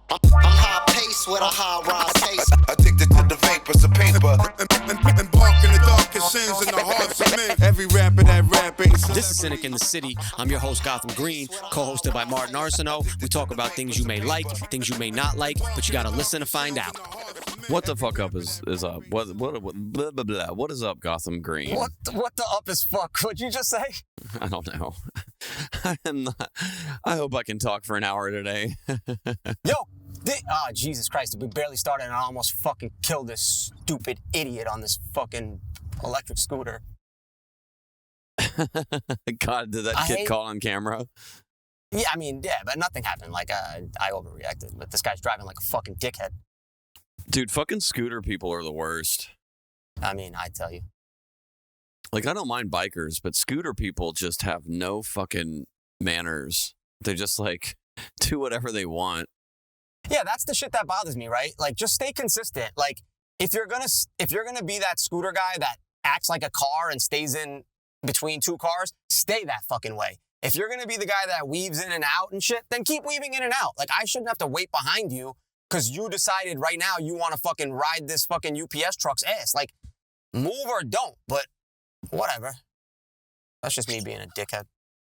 I'm high pace with a high rise taste. Addicted to the vapors of paper. Embark in the darkest sins in the hearts of men. Every rapper that rap ain't This is Cynic in the City. I'm your host, Gotham Green, co-hosted by Martin Arsenault. We talk about things you may like, things you may not like, but you gotta listen to find out. What the fuck up is up? What blah, blah, blah. What is up, Gotham Green? What the up is fuck? What'd you just say? I don't know. I hope I can talk for an hour today. Yo, Jesus Christ, we barely started and I almost fucking killed this stupid idiot on this fucking electric scooter. God, did that get caught on camera? Yeah, but nothing happened. I overreacted, but this guy's driving like a fucking dickhead. Dude, fucking scooter people are the worst. I tell you. Like, I don't mind bikers, but scooter people just have no fucking manners. They just, do whatever they want. Yeah, that's the shit that bothers me, right? Just stay consistent. If you're gonna be that scooter guy that acts like a car and stays in between two cars, stay that fucking way. If you're gonna be the guy that weaves in and out and shit, then keep weaving in and out. I shouldn't have to wait behind you because you decided right now you want to fucking ride this fucking UPS truck's ass. Move or don't, but whatever. That's just me being a dickhead.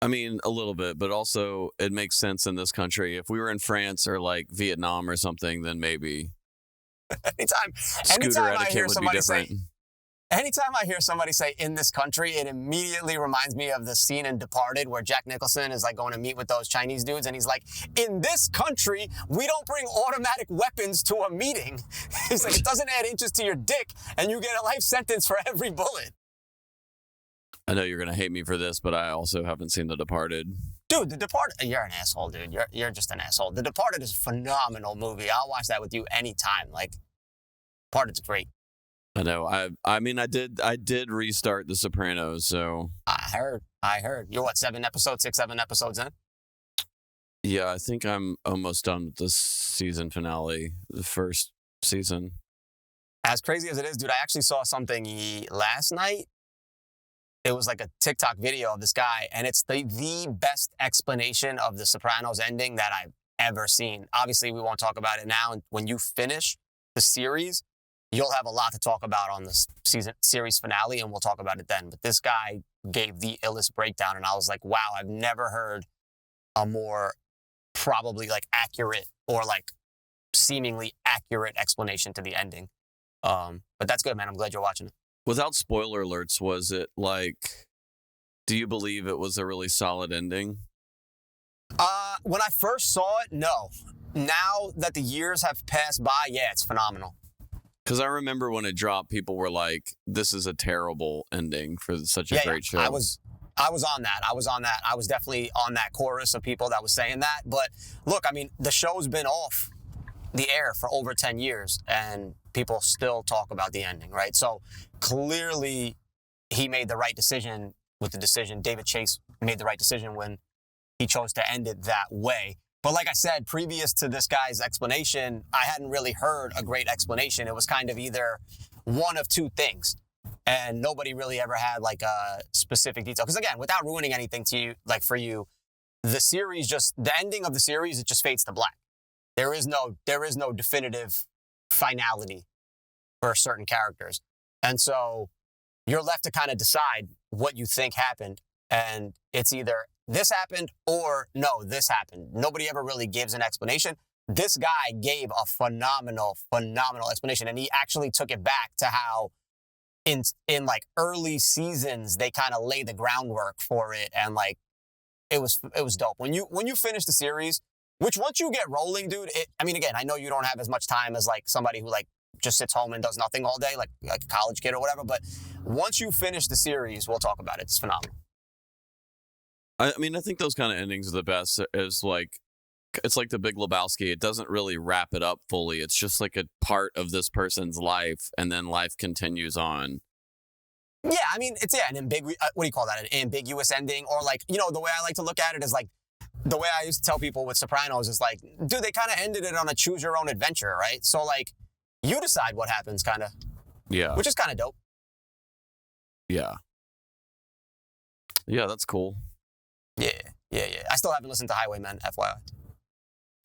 A little bit, but also it makes sense in this country. If we were in France or Vietnam or something, then maybe anytime I hear somebody say, anytime I hear somebody say in this country, it immediately reminds me of the scene in Departed where Jack Nicholson is going to meet with those Chinese dudes and he's like, in this country, we don't bring automatic weapons to a meeting. He's like, it doesn't add inches to your dick and you get a life sentence for every bullet. I know you're going to hate me for this, but I also haven't seen The Departed. Dude, The Departed, you're an asshole, dude. You're just an asshole. The Departed is a phenomenal movie. I'll watch that with you anytime. Departed's great. I know. I did restart The Sopranos, so. I heard. You're what, 7 episodes in? Yeah, I think I'm almost done with the season finale, the first season. As crazy as it is, dude, I actually saw something last night. It was a TikTok video of this guy, and it's the best explanation of the Sopranos ending that I've ever seen. Obviously, we won't talk about it now. And when you finish the series, you'll have a lot to talk about on the series finale, and we'll talk about it then. But this guy gave the illest breakdown, and I was like, wow, I've never heard a more probably accurate or seemingly accurate explanation to the ending. But that's good, man. I'm glad you're watching it. Without spoiler alerts, was it do you believe it was a really solid ending? When I first saw it, no. Now that the years have passed by, yeah, it's phenomenal. Because I remember when it dropped, people were like, this is a terrible ending for such a great show. I was on that. I was definitely on that chorus of people that was saying that. But look, the show's been off the air for over 10 years and people still talk about the ending, right? So clearly he made the right decision with the decision. David Chase made the right decision when he chose to end it that way. But like I said, previous to this guy's explanation, I hadn't really heard a great explanation. It was kind of either one of two things. And nobody really ever had a specific detail. Because again, without ruining anything to you, for you, the ending of the series, it just fades to black. There is no definitive finality for certain characters. And so you're left to kind of decide what you think happened. And it's either this happened or no, this happened. Nobody ever really gives an explanation. This guy gave a phenomenal explanation. And he actually took it back to how in early seasons, they kind of lay the groundwork for it. And it was dope. When you finish the series, which once you get rolling, dude, again, I know you don't have as much time as somebody who just sits home and does nothing all day, like a college kid or whatever. But once you finish the series, we'll talk about it. It's phenomenal. I think those kind of endings are the best. It's like the Big Lebowski. It doesn't really wrap it up fully. It's just a part of this person's life, and then life continues on. Yeah, it's an ambiguous. What do you call that? An ambiguous ending, or the way I like to look at it is the way I used to tell people with Sopranos is dude, they kind of ended it on a choose your own adventure, right? So you decide what happens, kind of. Yeah. Which is kind of dope. Yeah. Yeah, that's cool. Yeah. I still haven't listened to Highwaymen, FYI.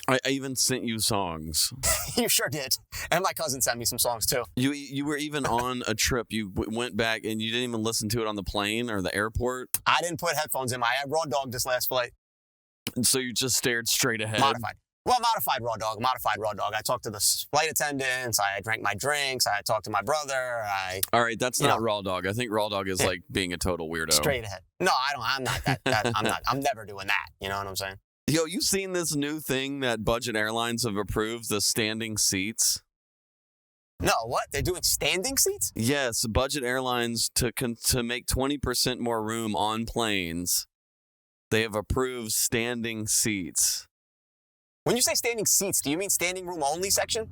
I even sent you songs. You sure did. And my cousin sent me some songs too. You were even on a trip. You went back and you didn't even listen to it on the plane or the airport. I didn't put headphones in. I raw dogged this last flight. And so you just stared straight ahead. Modified. Well, modified raw dog. I talked to the flight attendants. I drank my drinks. I talked to my brother. All right, that's not raw dog. I think raw dog is like being a total weirdo. Straight ahead. No, I don't. I'm not that. I'm never doing that. You know what I'm saying? Yo, you seen this new thing that budget airlines have approved, the standing seats? No, what? They're doing standing seats? Yes, budget airlines to make 20% more room on planes. They have approved standing seats. When you say standing seats, do you mean standing room only section?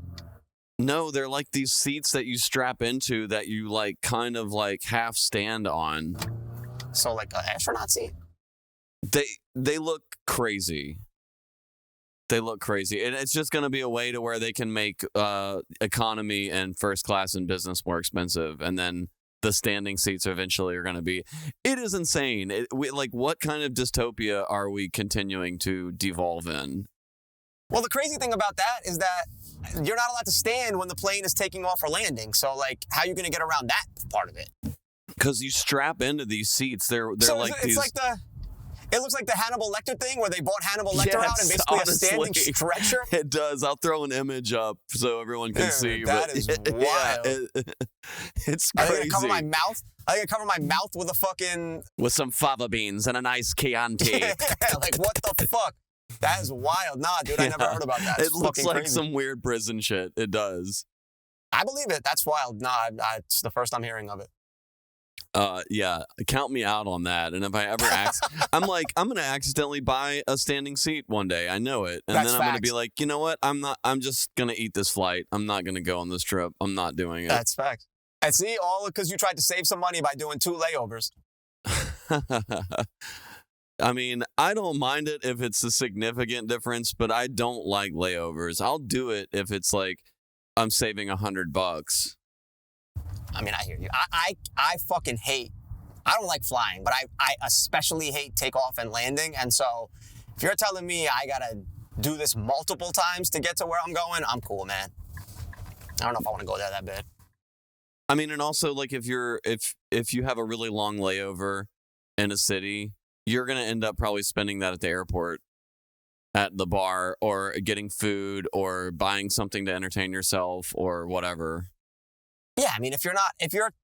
No, they're like these seats that you strap into that you like kind of like half stand on. So like an astronaut seat? They look crazy. They look crazy. And it's just going to be a way to where they can make economy and first class and business more expensive. And then the standing seats eventually are going to be. It is insane. Like, what kind of dystopia are we continuing to devolve in? Well, the crazy thing about that is that you're not allowed to stand when the plane is taking off or landing. So, like, how are you going to get around that part of it? Because you strap into these seats. They're so like it's these. like it looks like the Hannibal Lecter thing where they bought Hannibal Lecter out and basically honestly, a standing stretcher. It does. I'll throw an image up so everyone can see. That is wild. It's Are crazy. they gonna cover my mouth? Are they gonna cover my mouth with a fucking with some fava beans and a nice Chianti. like what the fuck? That is wild. Nah, dude, I never heard about that. It's it looks like crazy. some weird prison shit. It does. I believe it. That's wild. Nah, it's the first I'm hearing of it. Yeah, count me out on that. And if I ever I'm going to accidentally buy a standing seat one day. I know it. And That's then I'm going to facts. be like, you know what? I'm just going to eat this flight. I'm not going to go on this trip. I'm not doing it. That's facts. And see, all because you tried to save some money by doing 2 layovers. I mean, I don't mind it if it's a significant difference, but I don't like layovers. I'll do it if it's like I'm saving $100. I mean, I hear you. I fucking hate. I don't like flying, but I especially hate takeoff and landing. And so, if you're telling me I gotta do this multiple times to get to where I'm going, I'm cool, man. I don't know if I want to go there that bad. I mean, and also like if you have a really long layover in a city, you're gonna end up probably spending that at the airport, at the bar, or getting food, or buying something to entertain yourself, or whatever. Yeah, I mean, if your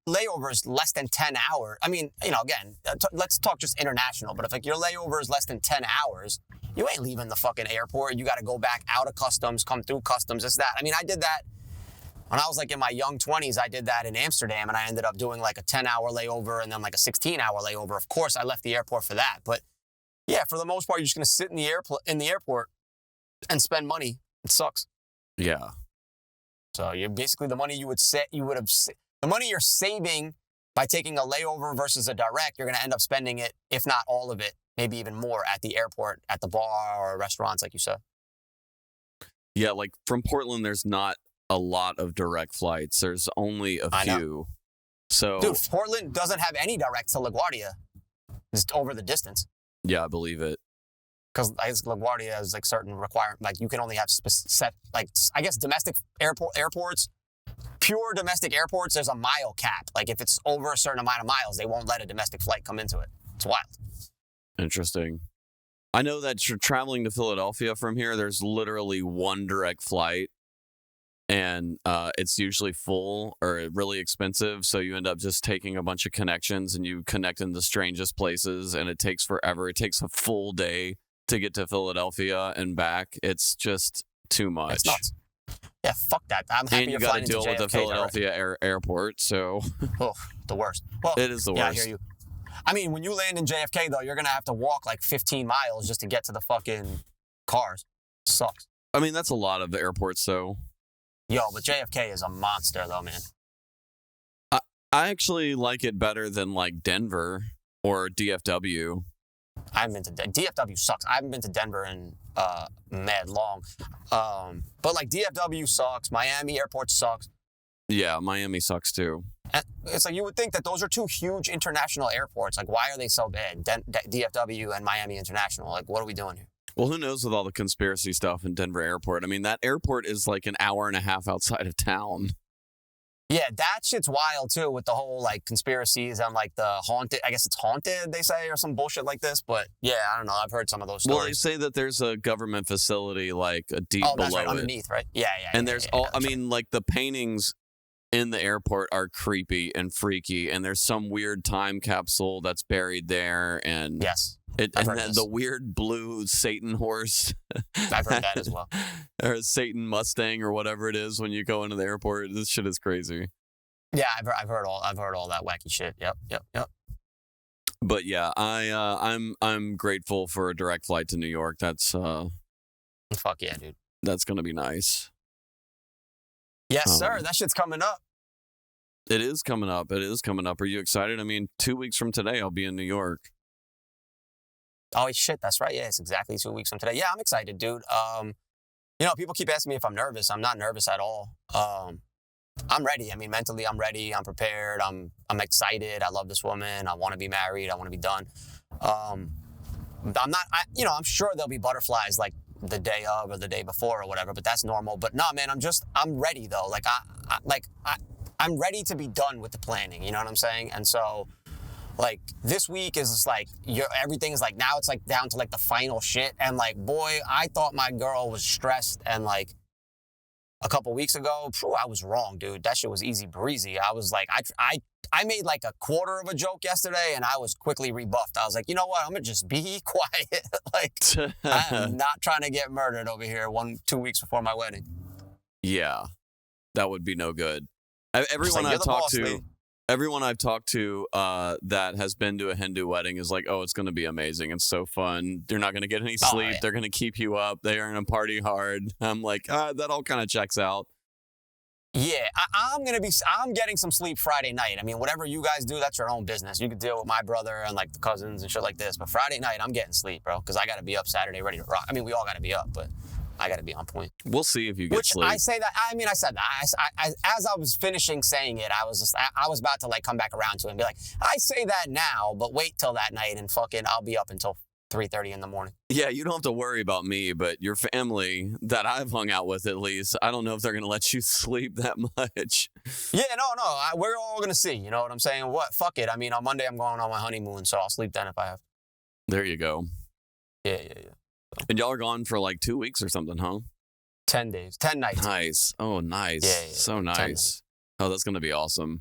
layover is less than 10 hours, I mean, you know, again, let's talk just international, but if like your layover is less than 10 hours, you ain't leaving the fucking airport. You got to go back out of customs, come through customs, this, that. I mean, I did that when I was like in my young 20s. I did that in Amsterdam, and I ended up doing like a 10-hour layover and then like a 16-hour layover. Of course, I left the airport for that. But yeah, for the most part, you're just going to sit in the airport and spend money. It sucks. Yeah. So you're basically the money the money you're saving by taking a layover versus a direct, you're going to end up spending it, if not all of it, maybe even more at the airport, at the bar or restaurants, like you said. Yeah, like from Portland, there's not a lot of direct flights. There's only a few. So, dude, Portland doesn't have any direct to LaGuardia. Just over the distance. Yeah, I believe it. Because I guess LaGuardia has like certain requirements. Like you can only have set, like I guess domestic airports, pure domestic airports. There's a mile cap. Like if it's over a certain amount of miles, they won't let a domestic flight come into it. It's wild. Interesting. I know that you're traveling to Philadelphia from here. There's literally one direct flight, and it's usually full or really expensive. So you end up just taking a bunch of connections and you connect in the strangest places, and it takes forever. It takes a full day to get to Philadelphia and back. It's just too much. It's nuts. Yeah, fuck that. I'm happy and you you're got flying to deal into with the JFK Philadelphia airport, so oh, the worst. Well, it is the yeah, worst. I hear you. I mean, when you land in JFK, though, you're going to have to walk like 15 miles just to get to the fucking cars. Sucks. I mean, that's a lot of the airports, though. Yo, but JFK is a monster, though, man. I actually like it better than like Denver or DFW. I haven't been to DFW sucks. I haven't been to Denver in mad long. But like DFW sucks. Miami airport sucks. Yeah, Miami sucks too. And it's like you would think that those are 2 huge international airports. Like, why are they so bad? DFW and Miami International. Like, what are we doing here? Well, who knows with all the conspiracy stuff in Denver airport? I mean, that airport is like an hour and a half outside of town. Yeah, that shit's wild too with the whole like conspiracies and like the haunted. I guess it's haunted, they say, or some bullshit like this. But yeah, I don't know. I've heard some of those stories. Well, they say that there's a government facility like deep oh, below that's right, it. underneath, right? Yeah, yeah. And yeah, there's yeah, all, yeah, I that's mean, like the paintings in the airport are creepy and freaky, and there's some weird time capsule that's buried there, and right. Yes, and heard then this. the weird blue Satan horse, I've heard that as well. or a Satan Mustang or whatever it is when you go into the airport. This shit is crazy. Yeah, I've heard all that wacky shit. Yep. But yeah, I'm grateful for a direct flight to New York. That's Fuck yeah, dude. that's gonna be nice. Yes, sir. That shit's coming up. It is coming up. It is coming up. Are you excited? I mean, 2 weeks from today, I'll be in New York. Oh shit, that's right. Yeah, it's exactly 2 weeks from today. Yeah, I'm excited, dude. People keep asking me if I'm nervous. I'm not nervous at all. I'm ready. I mean, mentally, I'm ready. I'm prepared. I'm excited. I love this woman. I want to be married. I want to be done. I'm not. I'm sure there'll be butterflies like the day of or the day before or whatever. But that's normal. But no, man, I'm ready though. Like I'm ready to be done with the planning. You know what I'm saying? And so, like this week is just like everything is like now it's like down to like the final shit. And like, boy, I thought my girl was stressed and like. A couple weeks ago, I was wrong, dude. That shit was easy breezy. I was like, I made like a quarter of a joke yesterday, and I was quickly rebuffed. I was like, you know what? I'm gonna just be quiet. Like, I am not trying to get murdered over here 2 weeks before my wedding. Yeah, that would be no good. Everyone I've talked to that has been to a Hindu wedding is like, oh, it's going to be amazing. It's so fun. You're not going to get any sleep. Oh, yeah. They're going to keep you up. They are going to party hard. I'm like, that all kind of checks out. Yeah, I'm getting some sleep Friday night. I mean, whatever you guys do, that's your own business. You can deal with my brother and like the cousins and shit like this. But Friday night, I'm getting sleep, bro, because I got to be up Saturday ready to rock. I mean, we all got to be up, but I got to be on point. We'll see if you get sleep. I say that. I mean, I said that. As I was finishing saying it, I was about to like come back around to it and be like, I say that now, but wait till that night and fucking I'll be up until 3:30 in the morning. Yeah, you don't have to worry about me, but your family that I've hung out with, at least, I don't know if they're going to let you sleep that much. Yeah, no. We're all going to see. You know what I'm saying? What? Fuck it. I mean, on Monday I'm going on my honeymoon, so I'll sleep then if I have. There you go. Yeah. And y'all are gone for like 2 weeks or something, huh? 10 days, 10 nights. Nice. Oh, nice. Yeah. So nice. Oh, that's going to be awesome.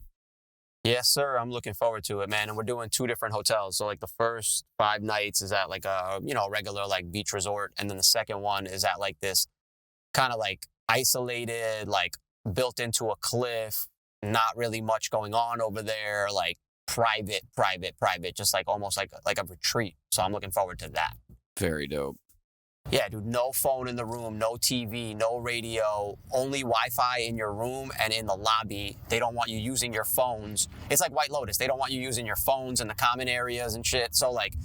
Yes, sir. I'm looking forward to it, man. And we're doing 2 different hotels. So like the first 5 nights is at like a, regular like beach resort. And then the second one is at like this kind of like isolated, like built into a cliff, not really much going on over there, like private, just like almost like a retreat. So I'm looking forward to that. Very dope. Yeah, dude, no phone in the room, no TV, no radio, only Wi-Fi in your room and in the lobby. They don't want you using your phones. It's like White Lotus. They don't want you using your phones in the common areas and shit. So, like,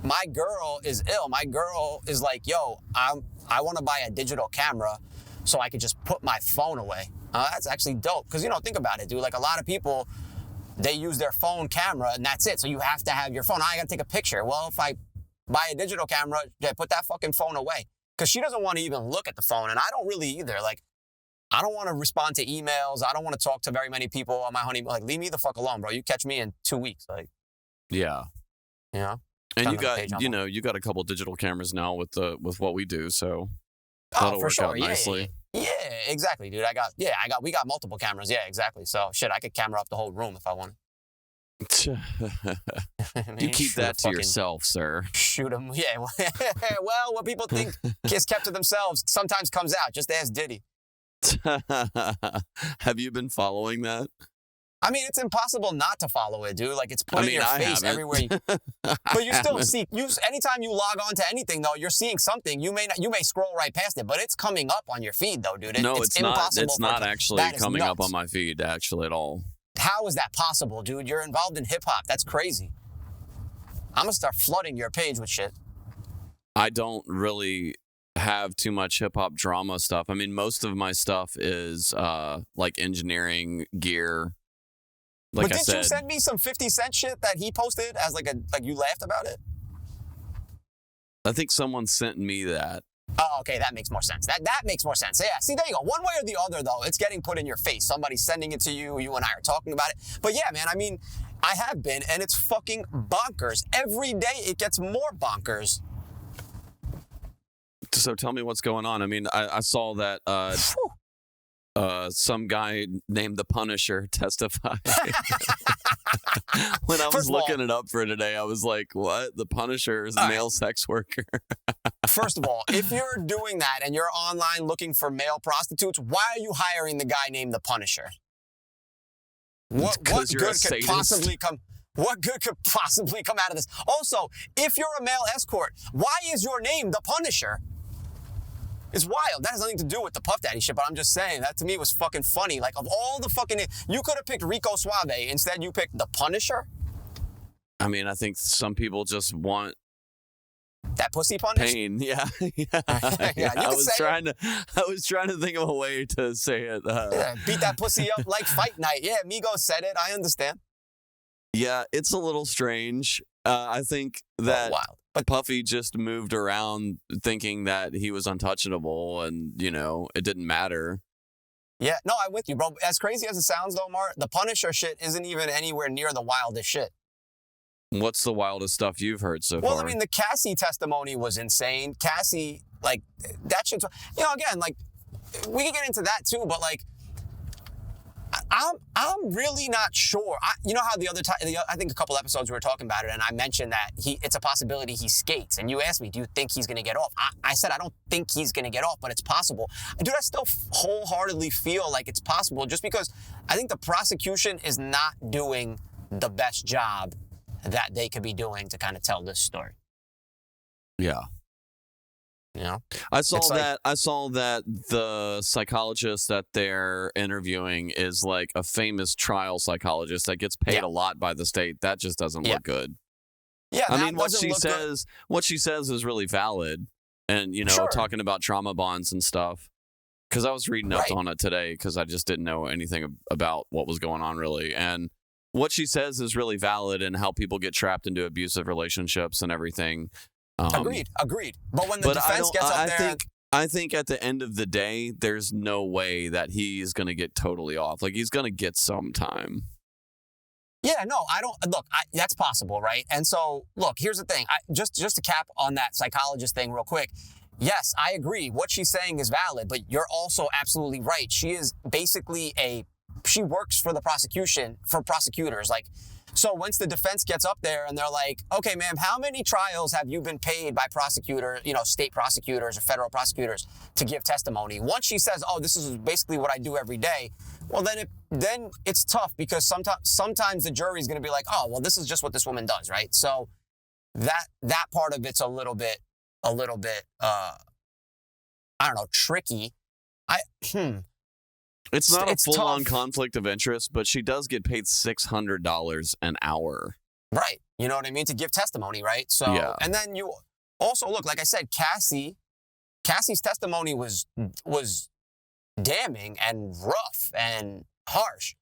my girl is ill. My girl is like, yo, I want to buy a digital camera so I could just put my phone away. That's actually dope. Because, think about it, dude. Like, a lot of people, they use their phone camera and that's it. So you have to have your phone. I got to take a picture. Well, if I buy a digital camera, put that fucking phone away. Because she doesn't want to even look at the phone, and I don't really either. Like, I don't want to respond to emails. I don't want to talk to very many people on my honeymoon. Like, leave me the fuck alone, bro. You catch me in 2 weeks. Like, yeah. And you got a couple digital cameras now with what we do, so that'll work out nicely. Yeah, exactly, dude. We got multiple cameras. Yeah, exactly. So, shit, I could camera up the whole room if I wanted. You keep that to yourself, sir. Shoot them. Yeah. Well, what people think is kept to themselves sometimes comes out. Just ask Diddy. Have you been following that? I mean, it's impossible not to follow it, dude. Like, it's put in your face everywhere. But you still see. Anytime you log on to anything, though, you're seeing something. You may scroll right past it, but it's coming up on your feed, though, dude. It's not. It's not actually coming up on my feed, actually, at all. How is that possible, dude? You're involved in hip-hop. That's crazy. I'm going to start flooding your page with shit. I don't really have too much hip-hop drama stuff. I mean, most of my stuff is like engineering gear. Like but I said, you send me some 50 Cent shit that he posted as like you laughed about it? I think someone sent me that. Oh, okay, that makes more sense. That makes more sense. Yeah, see, there you go. One way or the other, though, it's getting put in your face. Somebody's sending it to you. You and I are talking about it. But yeah, man, I mean, I have been, and it's fucking bonkers. Every day it gets more bonkers. So tell me what's going on. I mean, I saw that some guy named the Punisher testified. When I was looking it up for today, I was like, what? The Punisher is a male sex worker. First of all, if you're doing that and you're online looking for male prostitutes, why are you hiring the guy named the Punisher? What good could possibly come? What good could possibly come out of this? Also, if you're a male escort, why is your name the Punisher? It's wild. That has nothing to do with the Puff Daddy shit, but I'm just saying, that to me was fucking funny. Like, of all the fucking... You could have picked Rico Suave. Instead, you picked the Punisher? I mean, I think some people just want... That pussy punish? Pain, yeah. I was trying to think of a way to say it. Beat that pussy up like fight night. Yeah, Migos said it. I understand. Yeah, it's a little strange. I think that wild. But Puffy just moved around thinking that he was untouchable and, it didn't matter. Yeah, no, I'm with you, bro. As crazy as it sounds, though, Mark, the Punisher shit isn't even anywhere near the wildest shit. What's the wildest stuff you've heard so far? Well, I mean, the Cassie testimony was insane. Cassie, like, that shit's... again, like, we can get into that, too, but, like, I'm really not sure. You know how the other time, I think a couple episodes we were talking about it, and I mentioned that it's a possibility he skates. And you asked me, do you think he's going to get off? I said I don't think he's going to get off, but it's possible. Dude, I still wholeheartedly feel like it's possible, just because I think the prosecution is not doing the best job that they could be doing to kind of tell this story. Yeah. I saw that the psychologist that they're interviewing is like a famous trial psychologist that gets paid a lot by the state. That just doesn't look good. Yeah, I mean, what she says is really valid, and talking about trauma bonds and stuff. Because I was reading up on it today because I just didn't know anything about what was going on really, and what she says is really valid and how people get trapped into abusive relationships and everything. Agreed. But when the defense gets up there... I think at the end of the day, there's no way that he's going to get totally off. Like, he's going to get some time. Yeah, no, I don't... Look, that's possible, right? And so, look, here's the thing. Just to cap on that psychologist thing real quick. Yes, I agree. What she's saying is valid, but you're also absolutely right. She is basically she works for the prosecution, for prosecutors. Like, so once the defense gets up there and they're like, okay, ma'am, how many trials have you been paid by state prosecutors or federal prosecutors to give testimony? Once she says, oh, this is basically what I do every day, well, then it's tough, because sometimes the jury's going to be like, oh, well, this is just what this woman does, right? So that part of it's a little bit, I don't know, tricky. It's not a full-on tough. conflict of interest, but she does get paid $600 an hour. Right. You know what I mean? To give testimony, right? So, yeah. And then you also, look, like I said, Cassie's testimony was damning and rough and harsh.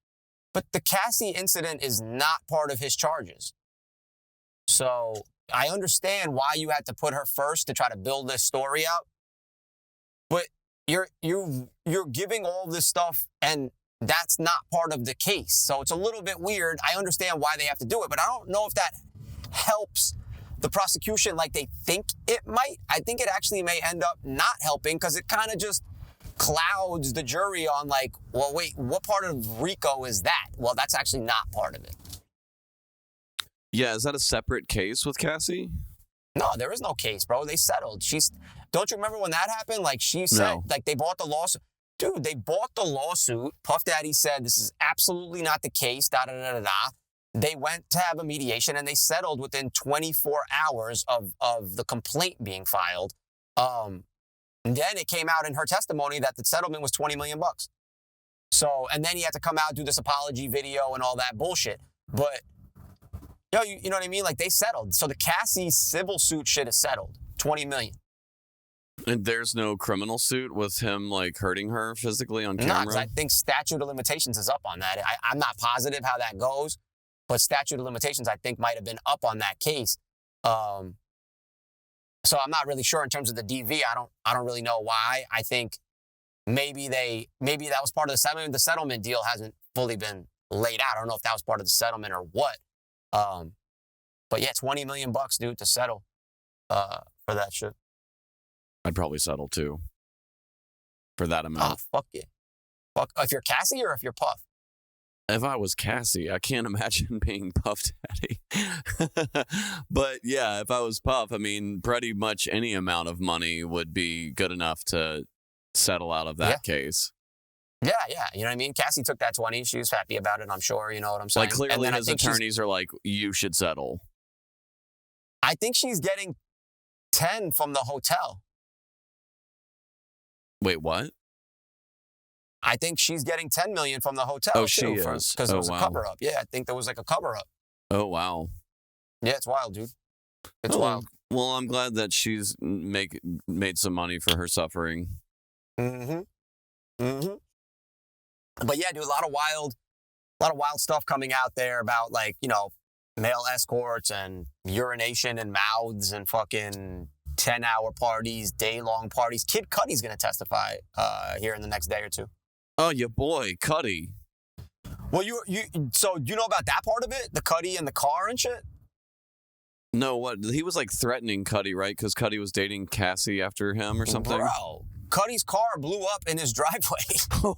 But the Cassie incident is not part of his charges. So I understand why you had to put her first to try to build this story out. But you're giving all this stuff, and that's not part of the case. So it's a little bit weird. I understand why they have to do it, but I don't know if that helps the prosecution like they think it might. I think it actually may end up not helping, because it kind of just clouds the jury on like, well, wait, what part of RICO is that? Well, that's actually not part of it. Yeah, is that a separate case with Cassie? No, there is no case, bro. They settled. Don't you remember when that happened? Like, she said, like, they bought the lawsuit. Dude, they bought the lawsuit. Puff Daddy said, this is absolutely not the case, da-da-da-da-da. They went to have a mediation, and they settled within 24 hours of the complaint being filed. And then it came out in her testimony that the settlement was $20 million. So, and then he had to come out, do this apology video and all that bullshit. But, you know what I mean? Like, they settled. So the Cassie civil suit shit is settled. $20 million. And there's no criminal suit with him, like, hurting her physically on camera? No, because I think statute of limitations is up on that. I'm not positive how that goes, but statute of limitations, I think, might have been up on that case. So I'm not really sure in terms of the DV. I don't really know why. I think maybe that was part of the settlement. The settlement deal hasn't fully been laid out. I don't know if that was part of the settlement or what. But yeah, $20 million, dude, to settle for that shit. I'd probably settle too for that amount. Oh, fuck yeah. Fuck. If you're Cassie or if you're Puff? If I was Cassie, I can't imagine being Puff Daddy. But yeah, if I was Puff, I mean, pretty much any amount of money would be good enough to settle out of that case. Yeah. You know what I mean? Cassie took that 20. She was happy about it, I'm sure. You know what I'm saying? Like, clearly his attorneys are like, you should settle. I think she's getting 10 from the hotel. Wait, what? I think she's getting 10 million from the hotel. Oh, she is. Because it was a cover up. Yeah, I think there was like a cover up. Oh, wow. Yeah, it's wild, dude. It's wild. Well, I'm glad that she's made some money for her suffering. But yeah, dude, a lot of wild stuff coming out there about, like, you know, male escorts and urination in mouths and fucking 10-hour parties, day-long parties. Kid Cudi's going to testify here in the next day or two. Oh, your boy, Cudi. Well, so do you know about that part of it? The Cudi and the car and shit? No, what? He was like threatening Cudi, right? Because Cudi was dating Cassie after him or something? Bro, Cudi's car blew up in his driveway.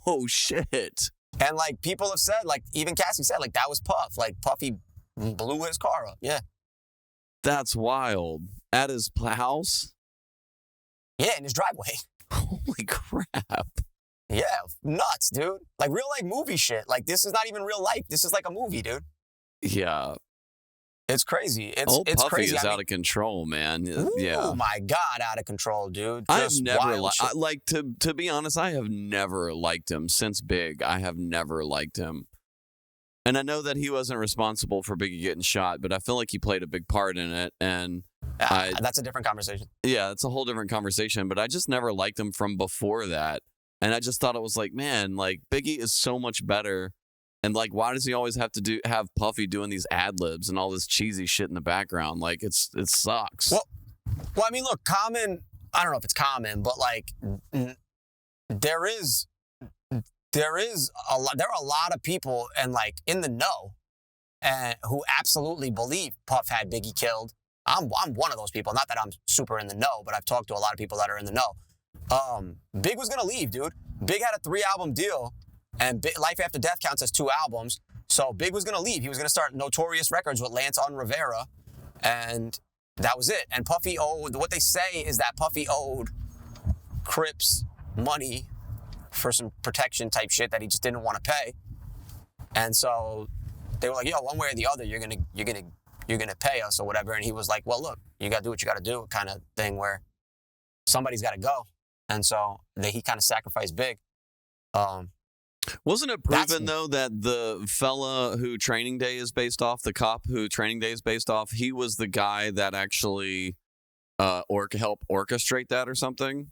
Oh, shit. And, like, people have said, like, even Cassie said, like, that was Puff. Like, Puffy blew his car up. Yeah. That's wild. At his house? Yeah, in his driveway. Holy crap. Yeah, nuts, dude. Like, real life movie shit. Like, this is not even real life. This is like a movie, dude. Yeah. It's crazy. It's Puffy crazy. is out of control, man. Yeah. Oh my God, out of control, dude. I've never to be honest, I have never liked him since Big. I have never liked him. And I know that he wasn't responsible for Biggie getting shot, but I feel like he played a big part in it. And that's a different conversation. Yeah, it's a whole different conversation, but I just never liked him from before that. And I just thought it was like, man, like, Biggie is so much better. And, like, why does he always have to have Puffy doing these ad-libs and all this cheesy shit in the background? Like, it sucks. Well, I mean, look, Common, I don't know if it's common, but, like, there are a lot of people and, like, in the know and who absolutely believe Puff had Biggie killed. I'm one of those people. Not that I'm super in the know, but I've talked to a lot of people that are in the know. Big was gonna leave, dude. Big had a 3-album deal, and Life After Death counts as 2 albums. So Big was gonna leave. He was gonna start Notorious Records with Lance on Rivera, and that was it. And Puffy owed, what they say is that Puffy owed Crips money for some protection type shit that he just didn't want to pay. And so they were like, yo, one way or the other, you're gonna pay us or whatever. And he was like, well, look, you gotta do what you gotta do, kind of thing, where somebody's gotta go. And so he kind of sacrificed Big. Wasn't it proven, though, that the fella who Training Day is based off, the cop who Training Day is based off, he was the guy that actually helped orchestrate that or something?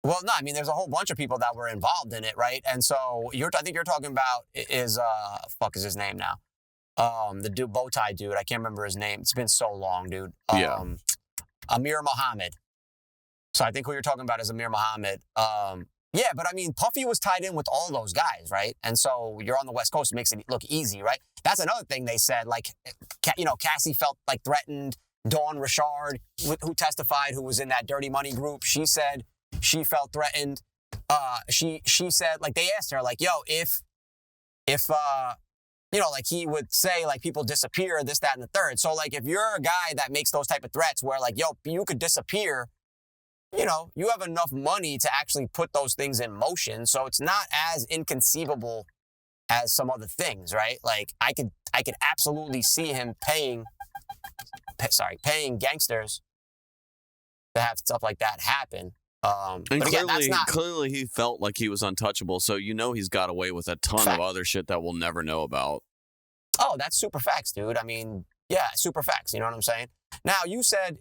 Well, no, I mean, there's a whole bunch of people that were involved in it, right? And so I think you're talking about is his name now? The dude, bow tie dude. I can't remember his name. It's been so long, dude. Amir Muhammad. So I think who you're talking about is Amir Muhammad. Yeah, but I mean, Puffy was tied in with all those guys, right? And so you're on the West Coast, it makes it look easy, right? That's another thing they said, like, Cassie felt like threatened. Dawn Richard, who testified, who was in that Dirty Money group, she said she felt threatened. She said, like, they asked her, like, yo, if like, he would say, like, people disappear, this, that, and the third. So, like, if you're a guy that makes those type of threats where, like, yo, you could disappear, you have enough money to actually put those things in motion. So it's not as inconceivable as some other things, right? Like, I could absolutely see him paying gangsters to have stuff like that happen. And but again, clearly he felt like he was untouchable. So he's got away with a ton of other shit that we'll never know about. Oh, that's super facts, dude. I mean, yeah, super facts. You know what I'm saying? Now, you said,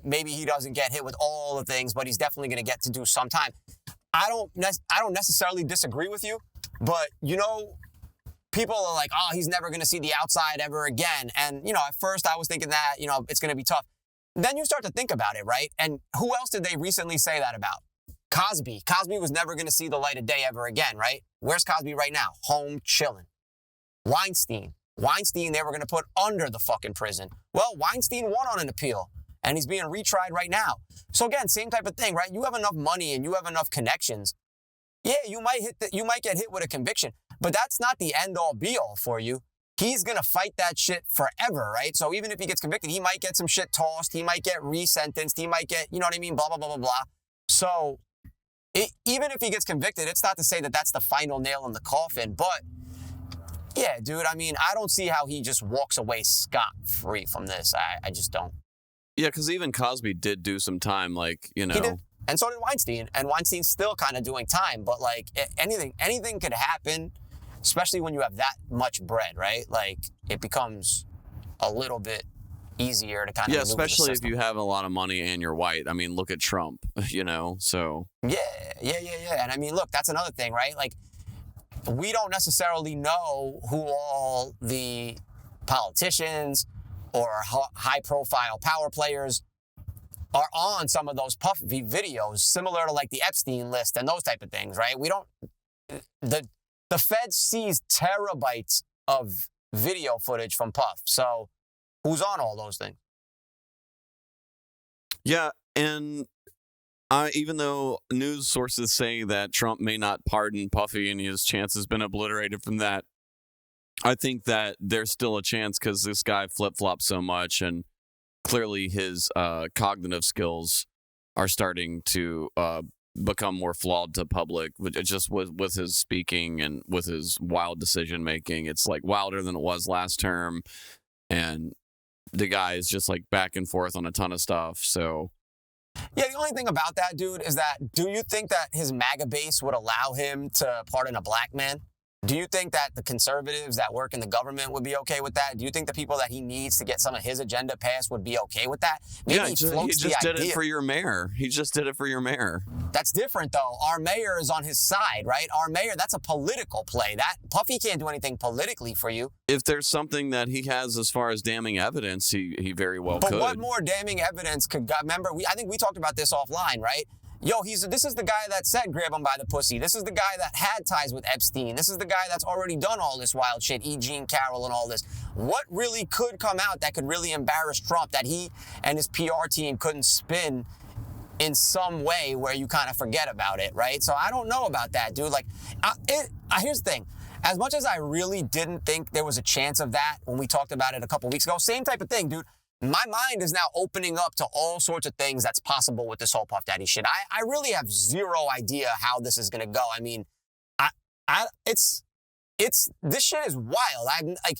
maybe he doesn't get hit with all the things, but he's definitely going to get to do some time. I don't necessarily disagree with you, but, people are like, oh, he's never going to see the outside ever again. And, at first I was thinking that, it's going to be tough. then you start to think about it, right? And who else did they recently say that about? Cosby. Cosby was never going to see the light of day ever again, right? Where's Cosby right now? Home chilling. Weinstein, they were going to put under the fucking prison. Well, Weinstein won on an appeal, and he's being retried right now. So again, same type of thing, right? You have enough money and you have enough connections. Yeah, you might get hit with a conviction, but that's not the end all be all for you. He's going to fight that shit forever, right? So even if he gets convicted, he might get some shit tossed. He might get resentenced. He might get, you know what I mean? Blah, blah, blah, blah, blah. So even if he gets convicted, it's not to say that that's the final nail in the coffin, but yeah, dude, I mean, I don't see how he just walks away scot-free from this. I just don't. Yeah, because even Cosby did do some time, like, you know. He did. And so did Weinstein. And Weinstein's still kind of doing time. But, like, anything could happen, especially when you have that much bread, right? Like, it becomes a little bit easier to kind of Yeah, especially if you have a lot of money and you're white. I mean, look at Trump, you know, so. Yeah. And, I mean, look, that's another thing, right? Like, we don't necessarily know who all the politicians or high-profile power players are on some of those Puff videos, similar to like the Epstein list and those type of things, right? We don't. The Fed sees terabytes of video footage from Puff. So who's on all those things? Yeah, and even though news sources say that Trump may not pardon Puffy and his chance has been obliterated from that, I think that there's still a chance because this guy flip-flops so much, and clearly his cognitive skills are starting to become more flawed to public, just with his speaking and with his wild decision-making. It's like wilder than it was last term, and the guy is just like back and forth on a ton of stuff, so... Yeah, the only thing about that, dude, is that do you think that his MAGA base would allow him to pardon a black man? Do you think that the conservatives that work in the government would be okay with that? Do you think the people that he needs to get some of his agenda passed would be okay with that? Maybe yeah, he just did it for your mayor. He just did it for your mayor. That's different, though. Our mayor is on his side, right? Our mayor, that's a political play. That Puffy can't do anything politically for you. If there's something that he has as far as damning evidence, he very well could. But what more damning evidence could God? Remember, I think we talked about this offline, right? Yo, this is the guy that said grab him by the pussy. This is the guy that had ties with Epstein. This is the guy that's already done all this wild shit, E. Jean Carroll and all this. What really could come out that could really embarrass Trump that he and his PR team couldn't spin in some way where you kind of forget about it, right? So I don't know about that, dude. Like, here's the thing. As much as I really didn't think there was a chance of that when we talked about it a couple weeks ago, same type of thing, dude. My mind is now opening up to all sorts of things that's possible with this whole Puff Daddy shit. I really have zero idea how this is gonna go. I mean, this shit is wild. I'm like,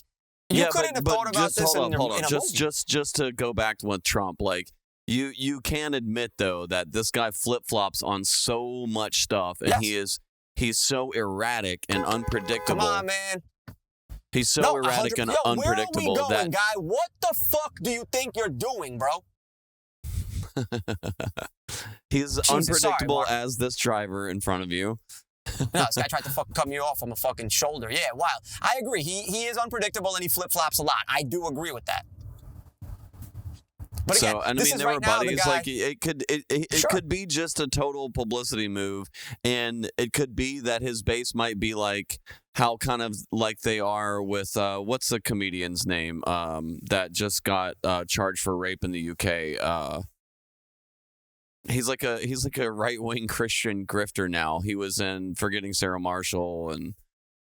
you couldn't have thought about this in a movie. Just to go back to with Trump, like you can admit though that this guy flip flops on so much stuff, and yes. he's so erratic and unpredictable. Come on, man. He's so erratic and unpredictable. Where are we going, guy? What the fuck do you think you're doing, bro? He's unpredictable as this driver in front of you. No, this guy tried to fucking cut me off from a fucking shoulder. Yeah, wild. I agree. He is unpredictable and he flip-flops a lot. I do agree with that. But again, and I mean, there were buddies like it could be just a total publicity move, and it could be that his base might be like how kind of like they are with what's the comedian's name that just got charged for rape in the UK. He's like a right-wing Christian grifter now. He was in Forgetting Sarah Marshall and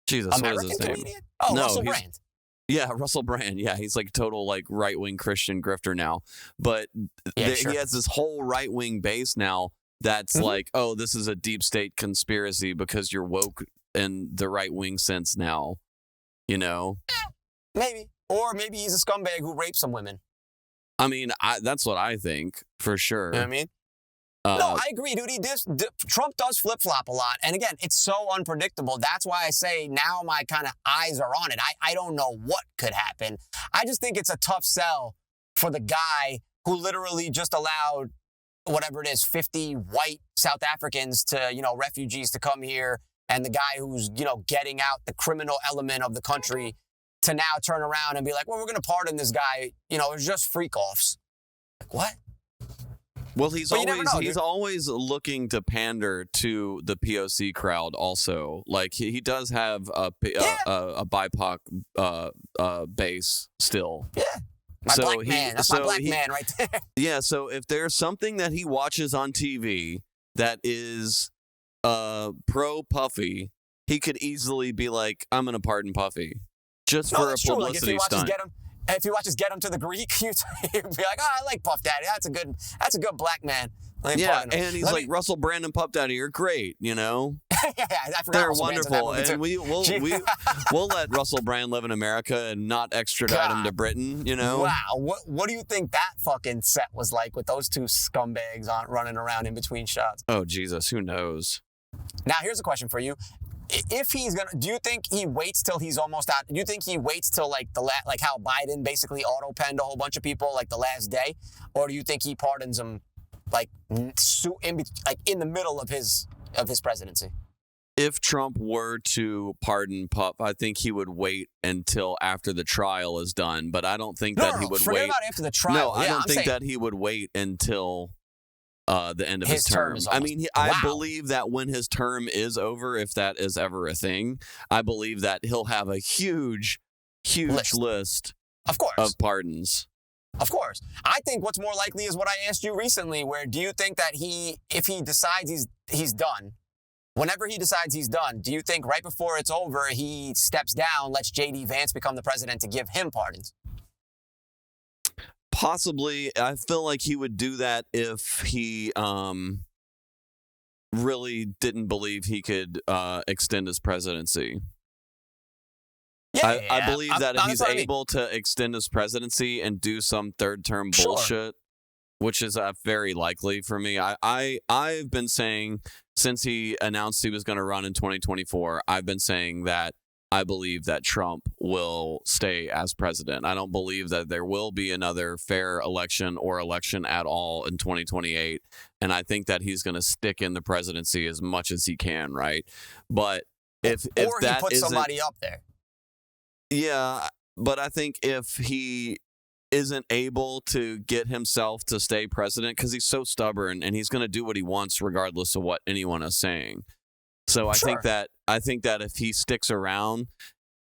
Jesus, American what is his name? Comedian? Oh, no, Russell Brand. Yeah, Russell Brand. Yeah, he's like total like right-wing Christian grifter now. But sure. He has this whole right-wing base now that's like, oh, this is a deep state conspiracy because you're woke in the right-wing sense now, you know? Maybe. Or maybe he's a scumbag who raped some women. I mean, that's what I think, for sure. You know what I mean? No, I agree, dude. Trump does flip-flop a lot. And again, it's so unpredictable. That's why I say now my kind of eyes are on it. I don't know what could happen. I just think it's a tough sell for the guy who literally just allowed, whatever it is, 50 white South Africans to, refugees to come here. And the guy who's, getting out the criminal element of the country to now turn around and be like, well, we're going to pardon this guy. It's just freak-offs. what? Well, he's But you never know, dude. always looking to pander to the POC crowd. Also, like he does have a BIPOC base still. Yeah. My black man. That's my black man right there. Yeah. So if there's something that he watches on TV that is pro Puffy, he could easily be like, "I'm gonna pardon Puffy," just for a publicity stunt. If he watches Get Him to the Greek, he'd be like, "Oh, I like Puff Daddy. That's a good black man." Yeah, and he's like, Russell Brand and Puff Daddy are great, you know? Yeah, I forgot They're Russell Brand's in that wonderful. movie, And too. we'll let Russell Brand live in America and not extradite him to Britain, you know? Wow. What do you think that fucking set was like with those two scumbags running around in between shots? Oh, Jesus, who knows? Now, here's a question for you. If he's gonna, do you think he waits till he's almost out? Do you think he waits till like like how Biden basically auto-penned a whole bunch of people like the last day, or do you think he pardons them like in the middle of his presidency? If Trump were to pardon Puff, I think he would wait until after the trial is done. But I don't think that he would forget wait. About after the trial. No, I don't think saying that he would wait until the end of his term. Is I mean, wow. I believe that when his term is over, if that is ever a thing, I believe that he'll have a huge list of course of pardons. Of course. I think what's more likely is what I asked you recently, where do you think that if he decides he's done, whenever he decides he's done, do you think right before it's over, he steps down, lets J.D. Vance become the president to give him pardons? Possibly. I feel like he would do that if he really didn't believe he could extend his presidency. Yeah, I believe that if he's able to extend his presidency and do some third-term bullshit, which is very likely for me. I've been saying since he announced he was going to run in 2024, I've been saying that I believe that Trump will stay as president. I don't believe that there will be another fair election or election at all in 2028. And I think that he's going to stick in the presidency as much as he can, right? But if he that puts somebody up there. Yeah, but I think if he isn't able to get himself to stay president, because he's so stubborn and he's going to do what he wants regardless of what anyone is saying. So I think that if he sticks around,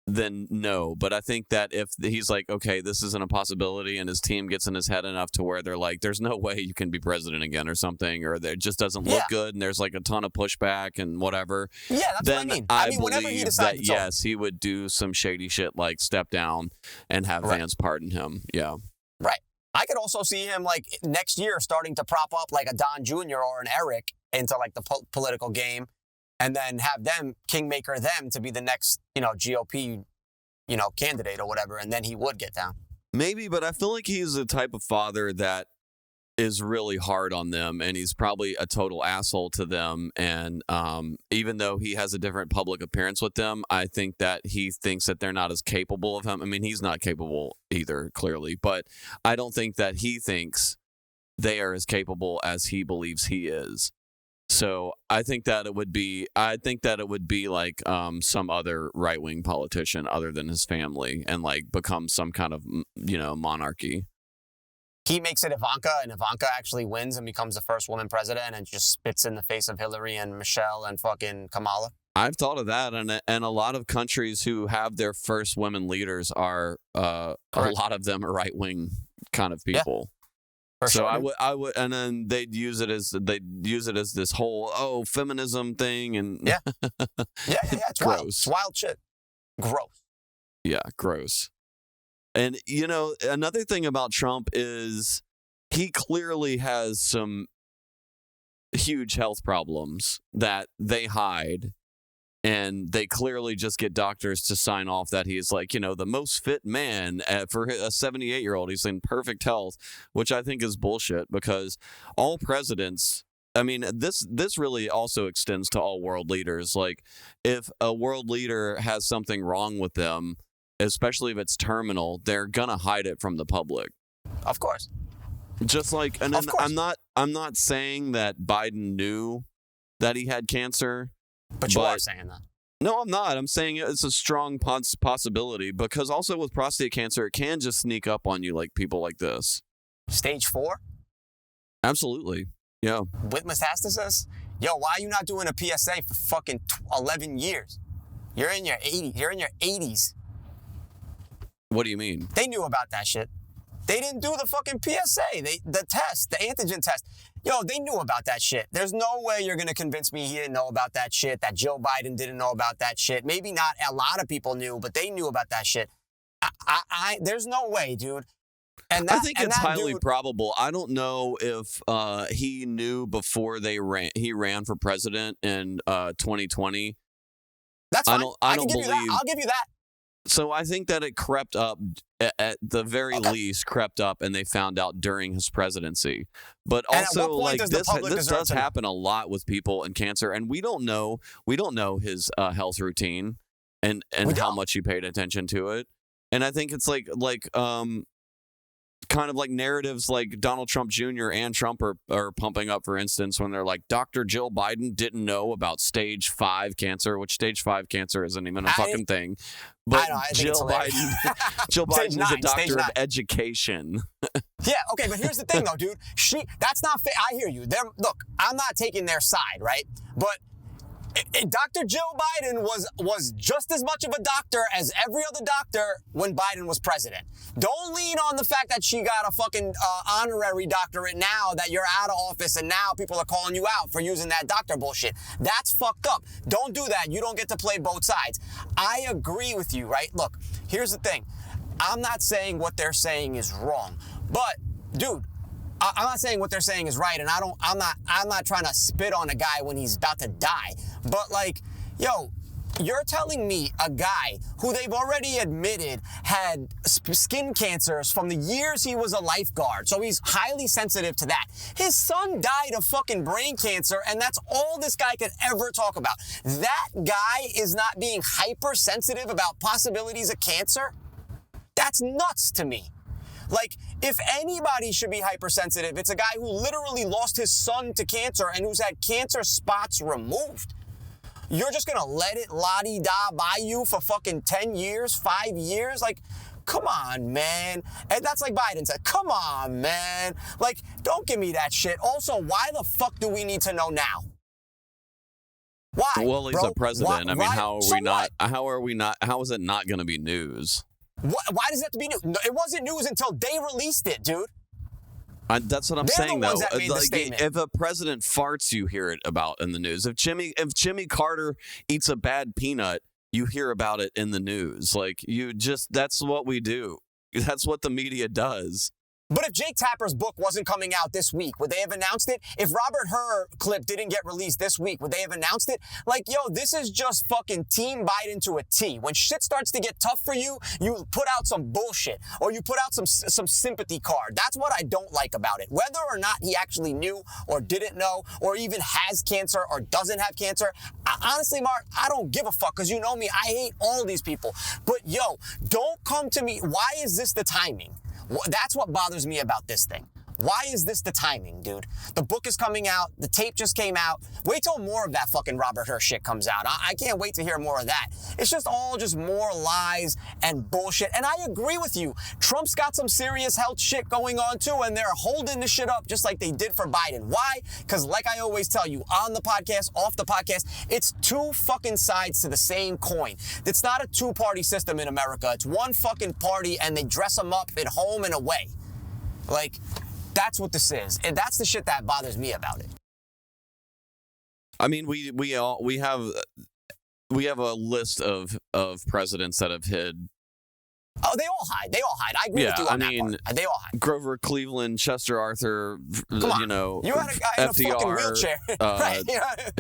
then no. But I think that if he's like, okay, this isn't a possibility, and his team gets in his head enough to where they're like, there's no way you can be president again or something, or it just doesn't look good, and there's like a ton of pushback and whatever. Yeah, that's then what I mean. Whenever he believe decides that, yes, he would do some shady shit like step down and have Vance pardon him. Yeah. Right. I could also see him like next year starting to prop up like a Don Jr. or an Eric into like the political game, and then have them kingmaker them to be the next, GOP, candidate or whatever, and then he would get down. Maybe, but I feel like he's the type of father that is really hard on them, and he's probably a total asshole to them. And even though he has a different public appearance with them, I think that he thinks that they're not as capable of him. I mean, he's not capable either, clearly, but I don't think that he thinks they are as capable as he believes he is. So I think that it would be like some other right-wing politician other than his family, and like become some kind of monarchy. He makes it Ivanka, and Ivanka actually wins and becomes the first woman president, and just spits in the face of Hillary and Michelle and fucking Kamala. I've thought of that, and a lot of countries who have their first women leaders are a lot of them are right-wing kind of people. Yeah. So I would, and then they'd use it as this whole feminism thing, and it's gross, wild. It's wild shit, gross. Yeah, gross. And another thing about Trump is he clearly has some huge health problems that they hide. And they clearly just get doctors to sign off that he's like, the most fit man for a 78-year-old. He's in perfect health, which I think is bullshit, because all presidents, I mean, this really also extends to all world leaders. Like, if a world leader has something wrong with them, especially if it's terminal, they're going to hide it from the public. Of course. Just like, and then I'm not saying that Biden knew that he had cancer. But you are saying that. No, I'm not. I'm saying it's a strong possibility, because also with prostate cancer, it can just sneak up on you like people like this. Stage 4? Absolutely. Yeah. With metastasis? Yo, why are you not doing a PSA for fucking 11 years? You're in your 80s. You're in your 80s. What do you mean? They knew about that shit. They didn't do the fucking PSA, the test, the antigen test. Yo, they knew about that shit. There's no way you're going to convince me he didn't know about that shit, that Joe Biden didn't know about that shit. Maybe not a lot of people knew, but they knew about that shit. There's no way, dude. And that, I think it's highly dude, probable. I don't know if he knew before he ran for president in 2020. That's fine. I don't believe. I'll give you that. So I think that it crept up, at the very least, crept up, and they found out during his presidency. But also, like this does happen a lot with people in cancer, and we don't know his health routine and how much he paid attention to it. And I think it's kind of like narratives like Donald Trump Jr. and Trump are pumping up, for instance, when they're like, Dr. Jill Biden didn't know about stage 5 cancer, which stage 5 cancer isn't even a fucking thing. But Jill Biden is a doctor of education. Yeah, okay, but here's the thing, though, dude. That's not fair. I hear you. Look, I'm not taking their side, right? But Dr. Jill Biden was just as much of a doctor as every other doctor when Biden was president. Don't lean on the fact that she got a fucking honorary doctorate now that you're out of office and now people are calling you out for using that doctor bullshit. That's fucked up. Don't do that. You don't get to play both sides. I agree with you, right? Look, here's the thing. I'm not saying what they're saying is wrong, but dude, I'm not saying what they're saying is right, and I'm not trying to spit on a guy when he's about to die. But like, yo, you're telling me a guy who they've already admitted had skin cancers from the years he was a lifeguard, so he's highly sensitive to that. His son died of fucking brain cancer, and that's all this guy could ever talk about. That guy is not being hypersensitive about possibilities of cancer? That's nuts to me. Like, if anybody should be hypersensitive, it's a guy who literally lost his son to cancer and who's had cancer spots removed. You're just gonna let it la-di-da by you for fucking 10 years, 5 years? Like, come on, man. And that's like Biden said, come on, man. Like, don't give me that shit. Also, why the fuck do we need to know now? Why? Well, he's a president. I mean, how is it not gonna be news? Why does it have to be news? No, it wasn't news until they released it, dude. That's what I'm saying, though. Like, if a president farts, you hear it about in the news. If Jimmy Carter eats a bad peanut, you hear about it in the news. Like, that's what we do. That's what the media does. But if Jake Tapper's book wasn't coming out this week, would they have announced it? If Robert Hur clip didn't get released this week, would they have announced it? Like, yo, this is just fucking Team Biden to a T. When shit starts to get tough for you, you put out some bullshit or you put out some sympathy card. That's what I don't like about it. Whether or not he actually knew or didn't know or even has cancer or doesn't have cancer, honestly, Mark, I don't give a fuck because you know me. I hate all these people. But yo, don't come to me. Why is this the timing? That's what bothers me about this thing. Why is this the timing, dude? The book is coming out. The tape just came out. Wait till more of that fucking Robert Hur shit comes out. I can't wait to hear more of that. It's just all just more lies and bullshit. And I agree with you. Trump's got some serious health shit going on too, and they're holding the shit up just like they did for Biden. Why? Because like I always tell you, on the podcast, off the podcast, it's two fucking sides to the same coin. It's not a two-party system in America. It's one fucking party, and they dress them up at home and away. Like, that's what this is. And that's the shit that bothers me about it. I mean, we have a list of presidents that have hid. Oh, they all hide. I agree with you on that part. They all hide. Grover Cleveland, Chester Arthur, Come on. You had a guy in FDR, a fucking wheelchair. Right.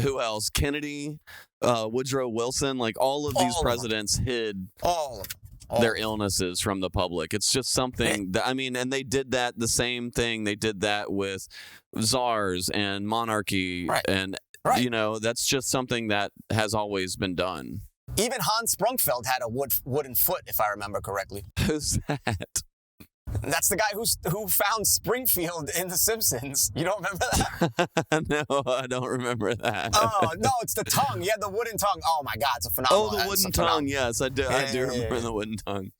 Who else? Kennedy, Woodrow Wilson, like all of these presidents hid all of them. Their illnesses from the public. It's just something that, I mean, and they did that, the same thing. They did that with czars and monarchy. Right. And, you know, that's just something that has always been done. Even Hans Sprungfeld had a wooden foot, if I remember correctly. Who's that? That's the guy who found Springfield in The Simpsons. You don't remember that? No, I don't remember that. Oh, no, it's the tongue. He had the wooden tongue. Oh, my God, it's a phenomenal. Oh, the wooden tongue, yes. I do remember the wooden tongue.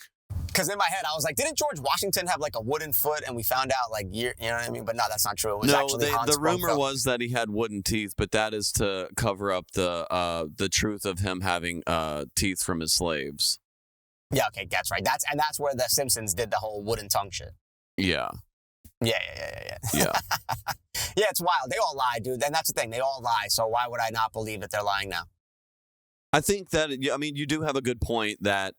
Because in my head, I was like, didn't George Washington have like a wooden foot? And we found out like, you know what I mean? But no, that's not true. It was actually Hans the rumor Brumfeld. was that he had wooden teeth, but that is to cover up the truth of him having teeth from his slaves. Yeah, okay, that's right. That's where the Simpsons did the whole wooden tongue shit. Yeah. Yeah. Yeah. Yeah, it's wild. They all lie, dude. And that's the thing. They all lie. So why would I not believe that they're lying now? I think that, I mean, you do have a good point that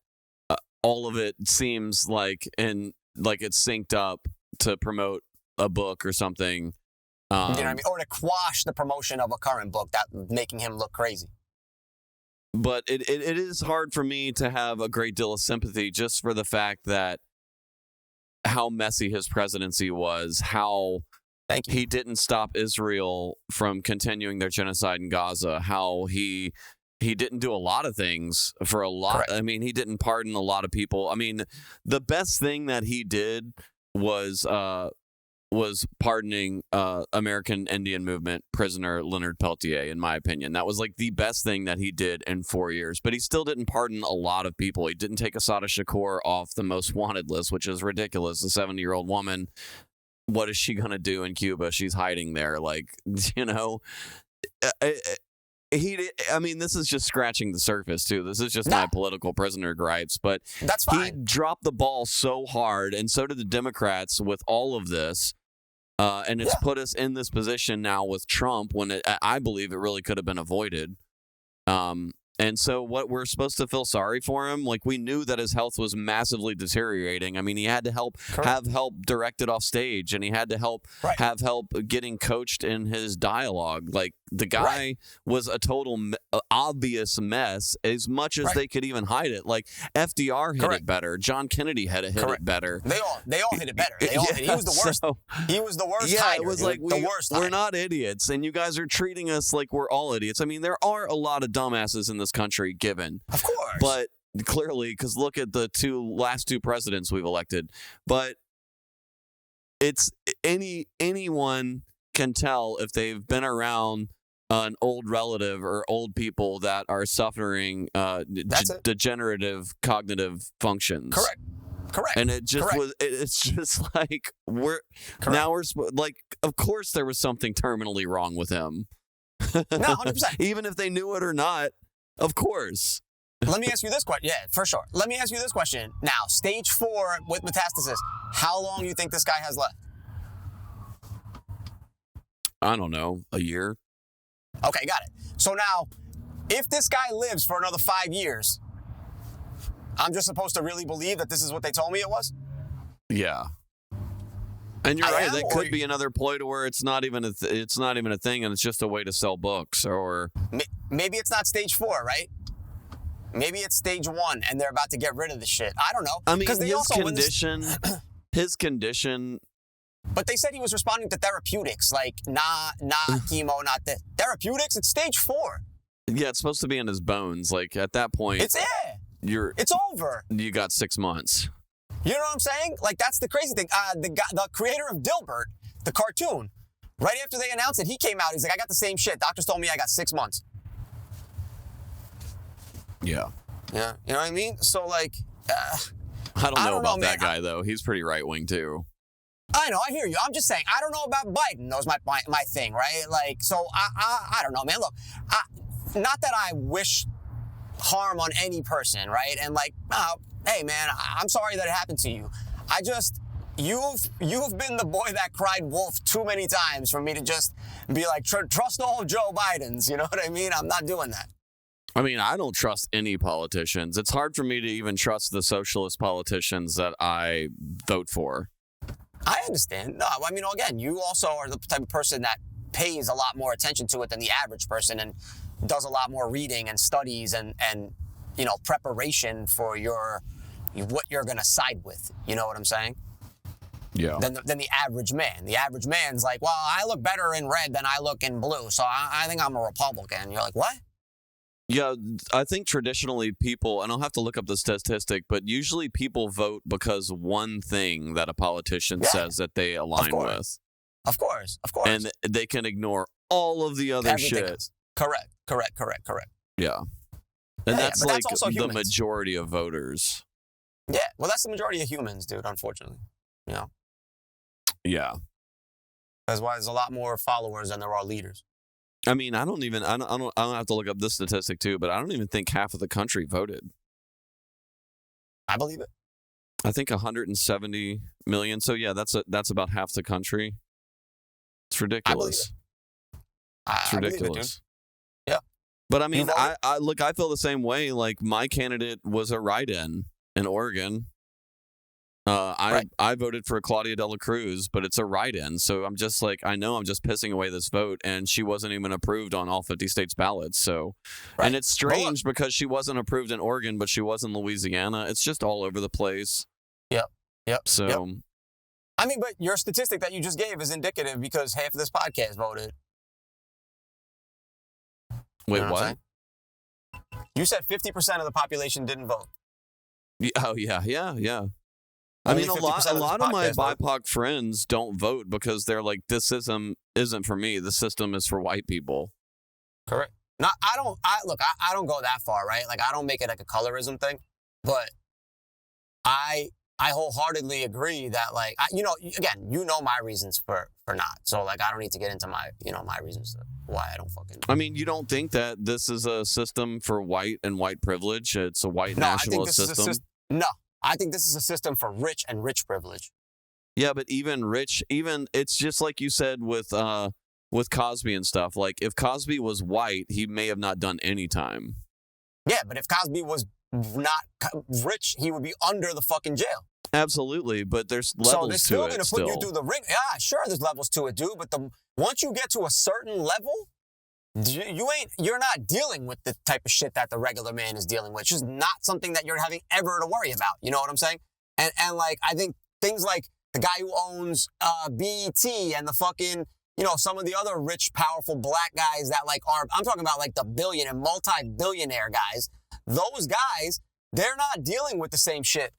all of it seems like it's synced up to promote a book or something. You know what I mean? Or to quash the promotion of a current book that making him look crazy. But it is hard for me to have a great deal of sympathy just for the fact that how messy his presidency was, how he didn't stop Israel from continuing their genocide in Gaza, how he didn't do a lot of things for a lot. Correct. I mean, he didn't pardon a lot of people. I mean, the best thing that he did was pardoning American Indian Movement prisoner Leonard Peltier, in my opinion. That was like the best thing that he did in 4 years. But he still didn't pardon a lot of people. He didn't take Assata Shakur off the most wanted list, which is ridiculous. A 70-year-old woman, what is she going to do in Cuba? She's hiding there. Like, you know, I mean, this is just scratching the surface, too. This is just my political prisoner gripes. But that's fine. He dropped the ball so hard, and so did the Democrats with all of this. And it's put us in this position now with Trump when I believe it really could have been avoided. And so what we're supposed to feel sorry for him? Like, we knew that his health was massively deteriorating. I mean, he had to have help directed off stage, and he had to have help getting coached in his dialogue. Like, the guy was a total obvious mess, as much as they could even hide it. Like, FDR hit it better. John Kennedy had to hit it better. They all hit it better. He was the worst. He was the worst. Yeah, hider, it was like we're hider. not idiots, and you guys are treating us like we're all idiots. I mean, there are a lot of dumbasses in this country, given. Of course. But clearly, because look at the last two presidents we've elected. But it's anyone can tell if they've been around an old relative or old people that are suffering degenerative cognitive functions. Correct. And it just it's just like like, of course there was something terminally wrong with him. No, 100%. Even if they knew it or not, of course. Let me ask you this question. Yeah, for sure. Let me ask you this question. Now, stage 4 with metastasis, how long do you think this guy has left? I don't know, a year. Okay, got it. So now, if this guy lives for another 5 years, I'm just supposed to really believe that this is what they told me it was? Yeah. And you're right. That could be another ploy to where it's not even a thing, and it's just a way to sell books. Or maybe it's not stage 4, right? Maybe it's stage 1, and they're about to get rid of the shit. I don't know. I mean, his condition. But they said he was responding to therapeutics, like not chemo, not the therapeutics. It's stage 4. Yeah, it's supposed to be in his bones. Like, at that point, it's over. You got 6 months. You know what I'm saying? Like, that's the crazy thing. The creator of Dilbert, the cartoon, right after they announced it, he came out. He's like, I got the same shit. Doctors told me I got 6 months. Yeah. Yeah. You know what I mean? So, like, I don't know about that guy, though. He's pretty right-wing, too. I know. I hear you. I'm just saying, I don't know about Biden. That was my thing, right? Like, so I don't know, man. Look, not that I wish harm on any person, right? And like, hey, man, I'm sorry that it happened to you. You've been the boy that cried wolf too many times for me to just be like, trust all Joe Bidens. You know what I mean? I'm not doing that. I mean, I don't trust any politicians. It's hard for me to even trust the socialist politicians that I vote for. I understand. No, I mean, again, you also are the type of person that pays a lot more attention to it than the average person and does a lot more reading and studies and you know, preparation for what you're going to side with. You know what I'm saying? Yeah. Than the average man. The average man's like, well, I look better in red than I look in blue, so I think I'm a Republican. You're like, what? Yeah, I think traditionally people, and I'll have to look up the statistic, but usually people vote because one thing that a politician says that they align with. Of course. And they can ignore all of the other shit. Correct. Yeah. And that's like the majority of voters. Yeah, well, that's the majority of humans, dude, unfortunately. You know? Yeah. That's why there's a lot more followers than there are leaders. I mean, I don't have to look up this statistic too, but I don't even think half of the country voted. I believe it. I think 170 million. So yeah, that's about half the country. It's ridiculous. It's ridiculous. Yeah. But I mean, I feel the same way. Like, my candidate was a write-in Oregon. I voted for Claudia De La Cruz, but it's a write-in. So I'm just like, I know I'm just pissing away this vote, and she wasn't even approved on all 50 states ballots. So, and it's strange because she wasn't approved in Oregon, but she was in Louisiana. It's just all over the place. Yep. So, I mean, but your statistic that you just gave is indicative because half of this podcast voted. Wait, You know what? You said 50% of the population didn't vote. Oh yeah. I Only mean, a 50% lot of of my this podcast BIPOC friends don't vote because they're like, this system isn't for me. The system is for white people. Correct. No, I don't go that far, right? Like, I don't make it like a colorism thing, but I wholeheartedly agree that, like, again, my reasons for not. So, like, I don't need to get into my reasons why I don't fucking. I mean, you don't think that this is a system for white and white privilege? It's a white nationalist system? No, I think this is a system for rich and rich privilege. Yeah, but even rich, it's just like you said with Cosby and stuff. Like, if Cosby was white, he may have not done any time. Yeah, but if Cosby was not rich, he would be under the fucking jail. Absolutely, but there's levels to it. So they're still going to put you through the ring. Yeah, sure, there's levels to it, dude. But once you get to a certain level, you're not dealing with the type of shit that the regular man is dealing with. It's just not something that you're having ever to worry about. You know what I'm saying? And like, I think things like the guy who owns BET and the fucking, some of the other rich, powerful black guys that I'm talking about like the billionaire, multi-billionaire guys. Those guys, they're not dealing with the same shit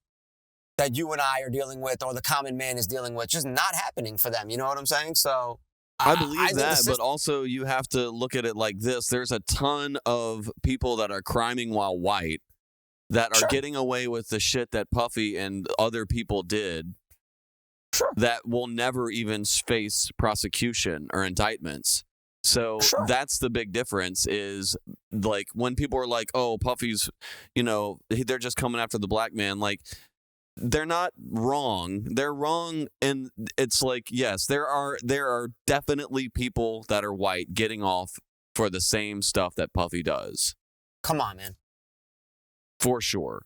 that you and I are dealing with or the common man is dealing with. It's just not happening for them. You know what I'm saying? So I believe that, but also you have to look at it like this. There's a ton of people that are criming while white that are getting away with the shit that Puffy and other people did that will never even face prosecution or indictments. So that's the big difference is, like, when people are like, oh, Puffy's, they're just coming after the black man. Like, they're not wrong. They're wrong. And it's like, yes, there are definitely people that are white getting off for the same stuff that Puffy does. Come on, man. For sure.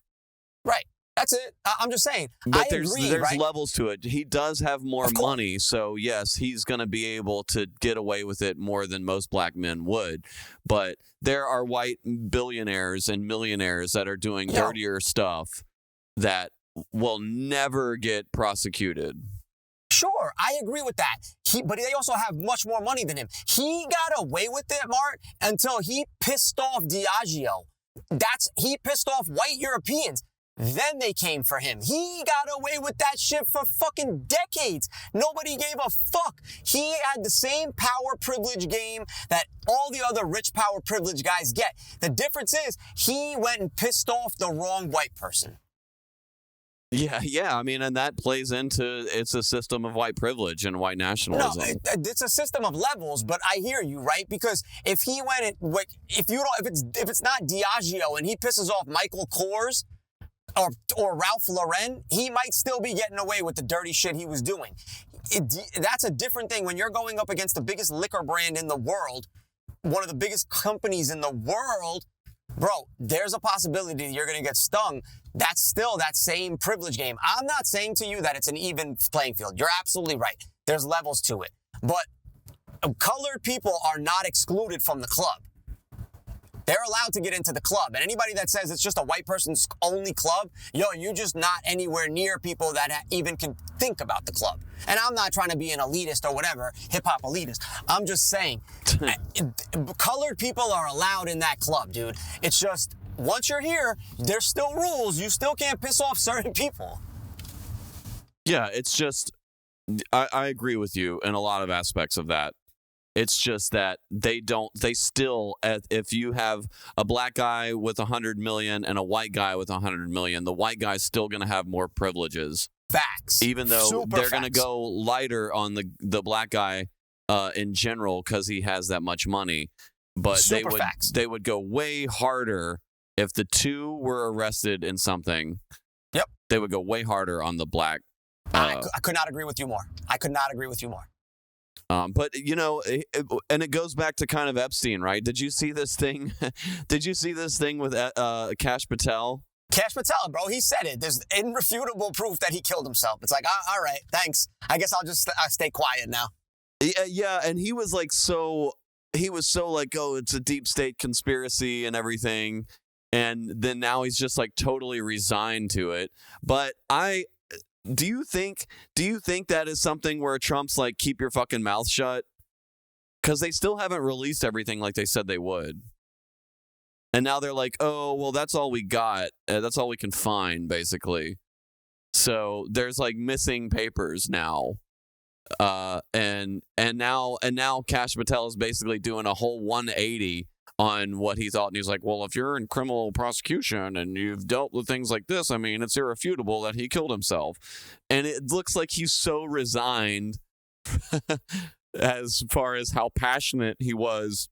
Right. That's it. I'm just saying. But there's levels to it. He does have more money, so yes, he's going to be able to get away with it more than most black men would. But there are white billionaires and millionaires that are doing dirtier stuff that will never get prosecuted. Sure, I agree with that. But they also have much more money than him. He got away with it, Mart, until he pissed off Diageo. He pissed off white Europeans. Then they came for him. He got away with that shit for fucking decades. Nobody gave a fuck. He had the same power privilege game that all the other rich power privilege guys get. The difference is he went and pissed off the wrong white person. Yeah. I mean, and that plays into, it's a system of white privilege and white nationalism. No, it's a system of levels, but I hear you, right? Because if he went, if it's not Diageo and he pisses off Michael Kors, or Ralph Lauren, he might still be getting away with the dirty shit he was doing. That's a different thing when you're going up against the biggest liquor brand in the world, one of the biggest companies in the world. Bro, there's a possibility you're going to get stung. That's still that same privilege game. I'm not saying to you that it's an even playing field. You're absolutely right. There's levels to it. But colored people are not excluded from the club. They're allowed to get into the club. And anybody that says it's just a white person's only club, you're just not anywhere near people that even can think about the club. And I'm not trying to be an elitist or whatever, hip-hop elitist. I'm just saying, colored people are allowed in that club, dude. It's just, once you're here, there's still rules. You still can't piss off certain people. Yeah, it's just, I agree with you in a lot of aspects of that. It's just that they still, if you have a black guy with 100 million and a white guy with 100 million, the white guy's still going to have more privileges. Facts. Even though Super they're going to facts. go lighter on the black guy in general because he has that much money. But Super facts. they would go way harder if the two were arrested in something. Yep. They would go way harder on the black. I could not agree with you more. I could not agree with you more. But, you know, and it goes back to kind of Epstein, right? Did you see this thing? Did you see this thing with Kash Patel? Kash Patel, bro, he said it. There's irrefutable proof that he killed himself. It's like, all right, thanks. I guess I'll just stay quiet now. Yeah, and he was like so like, oh, it's a deep state conspiracy and everything. And then now he's just like totally resigned to it. But do you think that is something where Trump's like, keep your fucking mouth shut? Because they still haven't released everything like they said they would. And now they're like, oh, well, that's all we got. That's all we can find, basically. So there's like missing papers now. And now Kash Patel is basically doing a whole 180 on what he thought. And he's like, well, if you're in criminal prosecution and you've dealt with things like this, I mean, it's irrefutable that he killed himself. And it looks like he's so resigned as far as how passionate he was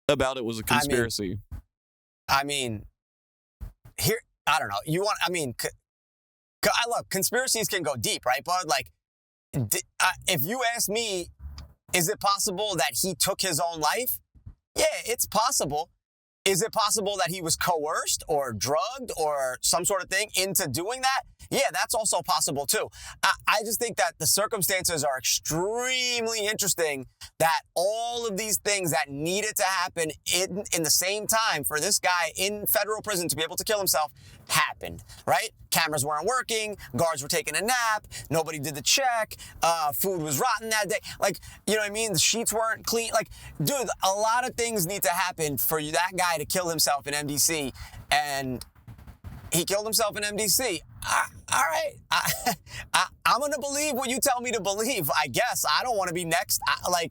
about it was a conspiracy. I mean, I don't know. Look, conspiracies can go deep, right? But like, if you ask me, is it possible that he took his own life? Yeah, it's possible. Is it possible that he was coerced or drugged or some sort of thing into doing that? Yeah, that's also possible too. I just think that the circumstances are extremely interesting, that all of these things that needed to happen in the same time for this guy in federal prison to be able to kill himself happened, right? Cameras weren't working, guards were taking a nap, nobody did the check, food was rotten that day. Like, you know what I mean? The sheets weren't clean. Like, dude, a lot of things need to happen for that guy to kill himself in MDC, and he killed himself in MDC. All right, I'm going to believe what you tell me to believe, I guess. I don't want to be next. I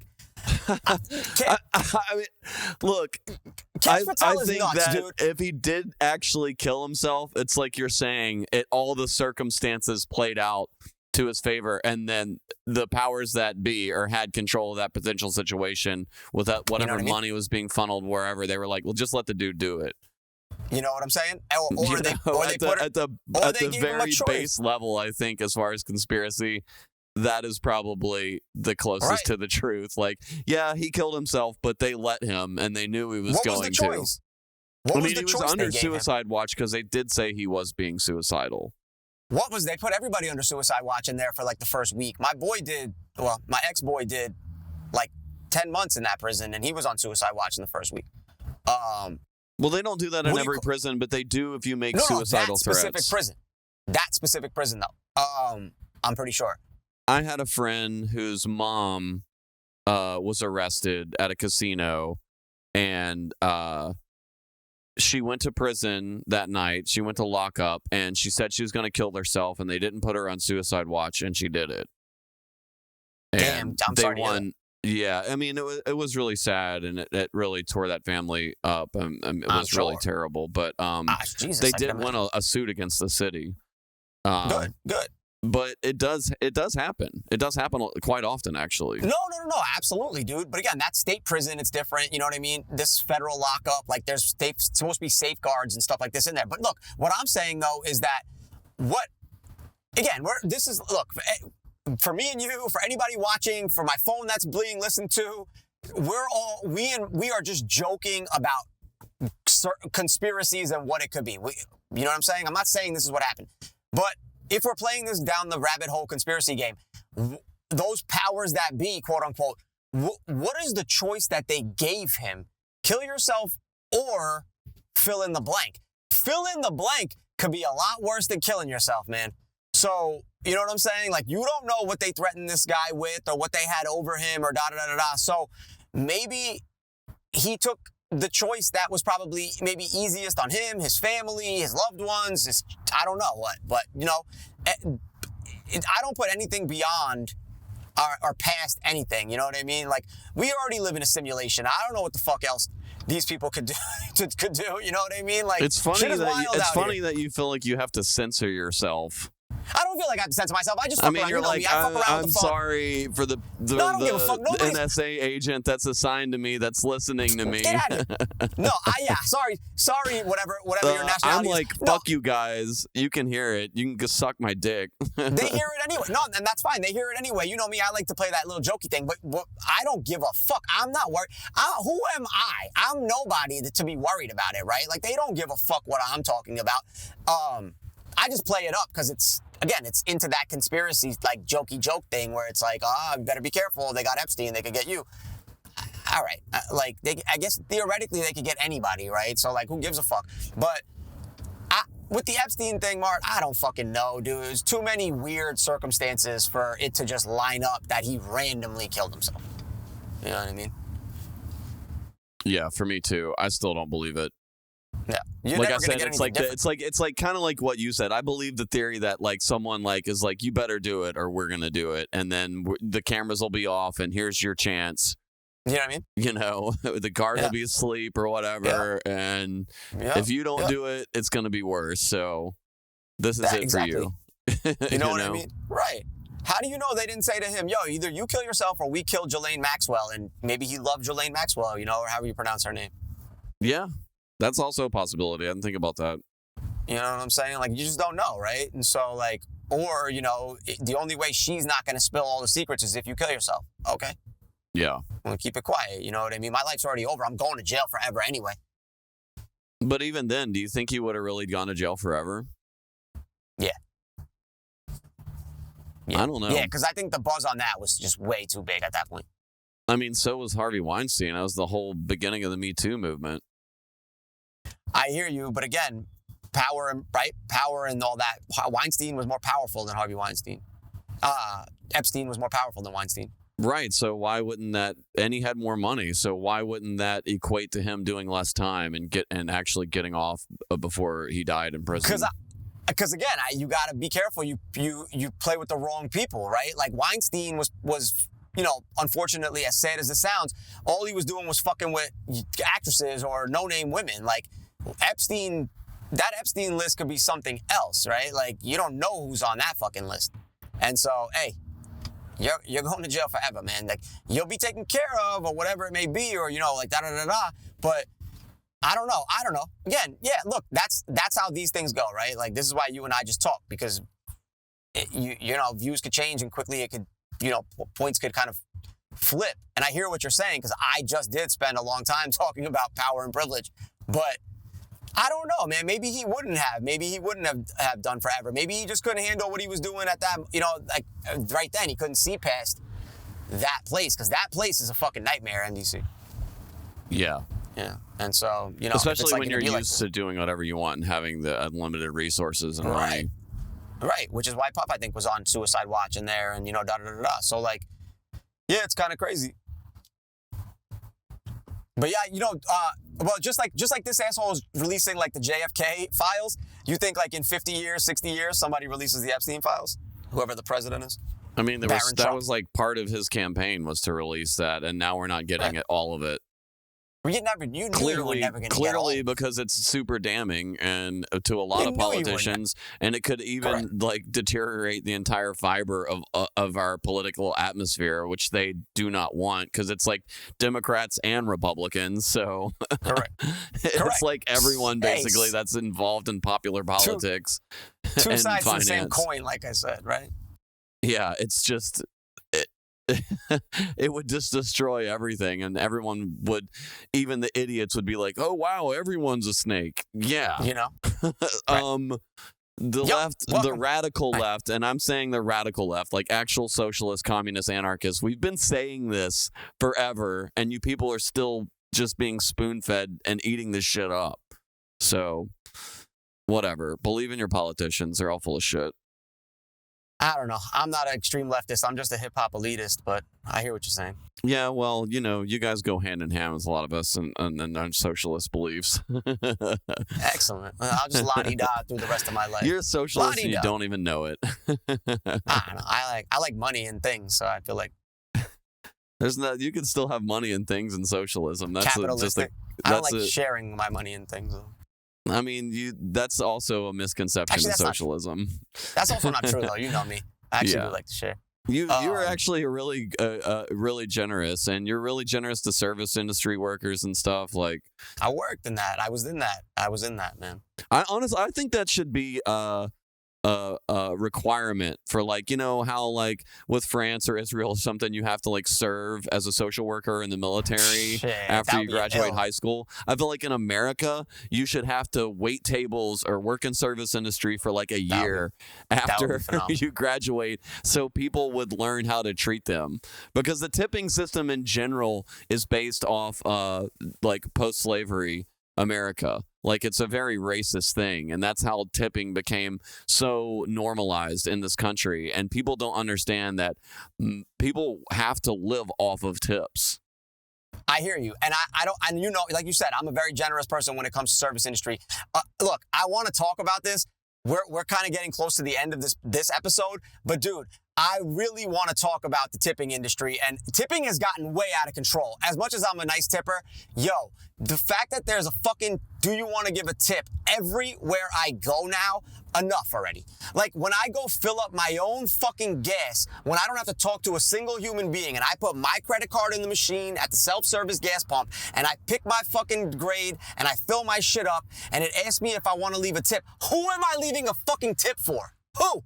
mean, look, Kash Patel is think nuts, that dude. if he did actually kill himself, it's like you're saying, all the circumstances played out to his favor, and then the powers that be or had control of that potential situation with that whatever money was being funneled wherever. They were like, well, just let the dude do it. You know what I'm saying? At the very base level, I think, as far as conspiracy, that is probably the closest to the truth. Like, yeah, he killed himself, but they let him, and they knew he was going to. What was he was under suicide watch because they did say he was being suicidal. They put everybody under suicide watch in there for like the first week. My ex-boy did like 10 months in that prison, and he was on suicide watch in the first week. Well, they don't do that in every prison, but they do if you make suicidal threats. That specific prison, though. I'm pretty sure. I had a friend whose mom was arrested at a casino, and she went to prison that night. She went to lock up, and she said she was going to kill herself, and they didn't put her on suicide watch, and she did it. Damn, I'm sorry to hear that. Yeah, I mean, it was really sad, and it really tore that family up, and it was really terrible. But they did win a suit against the city. Good. But it does happen. It does happen quite often, actually. No, absolutely, dude. But again, that's state prison. It's different. You know what I mean? This federal lockup, like there's supposed to be safeguards and stuff like this in there. But look, what I'm saying though is that for me and you, for anybody watching, for my phone that's being listened to, we are just joking about conspiracies and what it could be. You know what I'm saying? I'm not saying this is what happened, but if we're playing this down the rabbit hole conspiracy game, those powers that be, quote unquote, what is the choice that they gave him? Kill yourself or fill in the blank. Fill in the blank could be a lot worse than killing yourself, man. So, you know what I'm saying? Like, you don't know what they threatened this guy with or what they had over him or da-da-da-da-da. So maybe he took the choice that was probably maybe easiest on him, his family, his loved ones, I don't know what. But, you know, I don't put anything beyond are past anything. You know what I mean? Like, we already live in a simulation. I don't know what the fuck else these people could do. Could do. You know what I mean? Like, It's funny shit is wild out here. that you feel like you have to censor yourself. I don't feel like I have to censor myself. I just fuck around. You're you know like, me. I fuck around I'm with the phone. sorry for the I don't give a fuck. Nobody's- NSA agent that's assigned to me that's listening to me. Get out of here. No, sorry, whatever your nationality I'm is. like, No, fuck you guys. You can hear it. You can go suck my dick. They hear it anyway. No, and that's fine. They hear it anyway. You know me. I like to play that little jokey thing, but I don't give a fuck. I'm not worried. Who am I? I'm nobody to be worried about it, right? Like, they don't give a fuck what I'm talking about. I just play it up because it's into that conspiracy, like, jokey joke thing where it's like, you better be careful. They got Epstein. They could get you. All right. I guess theoretically they could get anybody, right? So, like, who gives a fuck? But with the Epstein thing, Mark, I don't fucking know, dude. There's too many weird circumstances for it to just line up that he randomly killed himself. You know what I mean? Yeah, for me too. I still don't believe it. Yeah. You're Like never I gonna said, get it's anything like different. it's like kind of like what you said. I believe the theory that like someone like is like, you better do it or we're gonna do it, and then the cameras will be off and here's your chance. You know what I mean? You know, the guard will be asleep or whatever, and if you don't do it, it's gonna be worse. So this is it exactly. for you. You know what I mean? Right. How do you know they didn't say to him, yo, either you kill yourself or we kill Ghislaine Maxwell? And maybe he loved Ghislaine Maxwell, you know, or however you pronounce her name. Yeah, that's also a possibility. I didn't think about that. You know what I'm saying? Like, you just don't know, right? And so, like, or, you know, the only way she's not going to spill all the secrets is if you kill yourself. Okay. Yeah. Well, keep it quiet. You know what I mean? My life's already over. I'm going to jail forever anyway. But even then, do you think he would have really gone to jail forever? Yeah. I don't know. Yeah, because I think the buzz on that was just way too big at that point. I mean, so was Harvey Weinstein. That was the whole beginning of the Me Too movement. I hear you, but again, power and all that. Weinstein was more powerful than Harvey Weinstein. Epstein was more powerful than Weinstein. Right. So why wouldn't that? And he had more money. So why wouldn't that equate to him doing less time and actually getting off before he died in prison? Because again, you got to be careful. You play with the wrong people, right? Like, Weinstein was, you know, unfortunately, as sad as it sounds, all he was doing was fucking with actresses or no-name women. Like, Epstein, that Epstein list could be something else, right? Like, you don't know who's on that fucking list. And so, hey, you're going to jail forever, man. Like, you'll be taken care of or whatever it may be, or, you know, like da-da-da-da. But I don't know. Again, yeah, look, that's how these things go, right? Like, this is why you and I just talk, because you know, views could change and quickly it could, you know, points could kind of flip. And I hear what you're saying, because I just did spend a long time talking about power and privilege. But I don't know, man. Maybe he wouldn't have. Maybe he wouldn't have done forever. Maybe he just couldn't handle what he was doing at that, you know, like right then. He couldn't see past that place, because that place is a fucking nightmare, NDC. Yeah. Yeah. And so, you know, especially like, when you're used to doing whatever you want and having the unlimited resources and money. Right. Which is why Puff, I think, was on suicide watch in there and, you know, da-da-da-da. So, like, yeah, it's kind of crazy. But yeah, you know, well, just like this asshole is releasing like the JFK files, you think like in 50 years, 60 years, somebody releases the Epstein files? Whoever the president is? I mean, that was like part of his campaign was to release that, and now we're not getting all of it. You knew you were never going to get all. Because it's super damning and to a lot of politicians, and it could even like deteriorate the entire fiber of our political atmosphere, which they do not want, because it's like Democrats and Republicans. So it's like everyone basically that's involved in popular politics. Two and sides finance. of the same coin, like I said, right? Yeah, it's just. It would just destroy everything, and everyone would, even the idiots would be like, "Oh wow, everyone's a snake." Yeah, you know. The left, the radical left, and I'm saying the radical left, like actual socialist, communist, anarchists. We've been saying this forever, and you people are still just being spoon-fed and eating this shit up. So, whatever. Believe in your politicians; they're all full of shit. I don't know. I'm not an extreme leftist. I'm just a hip hop elitist, but I hear what you're saying. Yeah, well, you guys go hand in hand with a lot of us and our socialist beliefs. Excellent. I'll just la-di-da through the rest of my life. You're a socialist and you La-di-da. don't even know it. I don't know. I like money and things, so I feel like You can still have money and things in socialism. That's capitalistic. I don't like sharing my money and things. I mean, that's also a misconception Actually, of that's not socialism. That's also not true, though. You know me. I actually Yeah. do like to share. You're actually really generous, and you're really generous to service industry workers and stuff. Like, I worked in that. I was in that, man. I think that should be a requirement for, like, how, like, with France or Israel or something, you have to, like, serve as a social worker in the military after you graduate high school. I feel like in America you should have to wait tables or work in service industry for like a year after you graduate, so people would learn how to treat them, because the tipping system in general is based off like post-slavery America. Like, it's a very racist thing, and that's how tipping became so normalized in this country. And people don't understand that people have to live off of tips. I hear you, and I don't, and like you said, I'm a very generous person when it comes to service industry. Look, I want to talk about this. We're kind of getting close to the end of this episode, but dude, I really want to talk about the tipping industry, and tipping has gotten way out of control. As much as I'm a nice tipper, the fact that there's a fucking do you want to give a tip everywhere I go now, enough already. Like, when I go fill up my own fucking gas, when I don't have to talk to a single human being, and I put my credit card in the machine at the self-service gas pump, and I pick my fucking grade, and I fill my shit up, and it asks me if I want to leave a tip. Who am I leaving a fucking tip for? Who?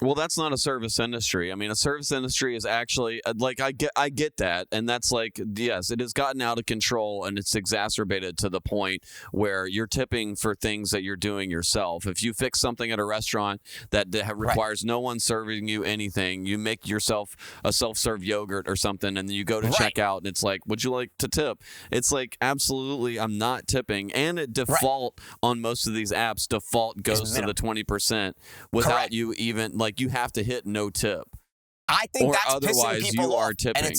Well, that's not a service industry. I mean, a service industry is actually, like, I get that. And that's like, yes, it has gotten out of control, and it's exacerbated to the point where you're tipping for things that you're doing yourself. If you fix something at a restaurant that requires no one serving you anything, you make yourself a self-serve yogurt or something, and then you go to check out, and it's like, would you like to tip? It's like, absolutely, I'm not tipping. And it default on most of these apps, default goes to the 20% without you even, like, you have to hit no tip. I think or that's otherwise pissing people you off, are tipping.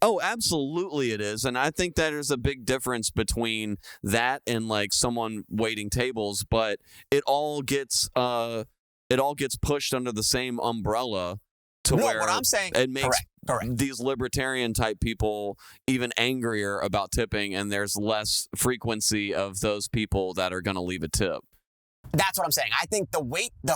Oh, absolutely it is. And I think that there's a big difference between that and, like, someone waiting tables, but it all gets pushed under the same umbrella to where what I'm saying, it makes correct. these libertarian type people even angrier about tipping, and there's less frequency of those people that are going to leave a tip. That's what I'm saying. I think the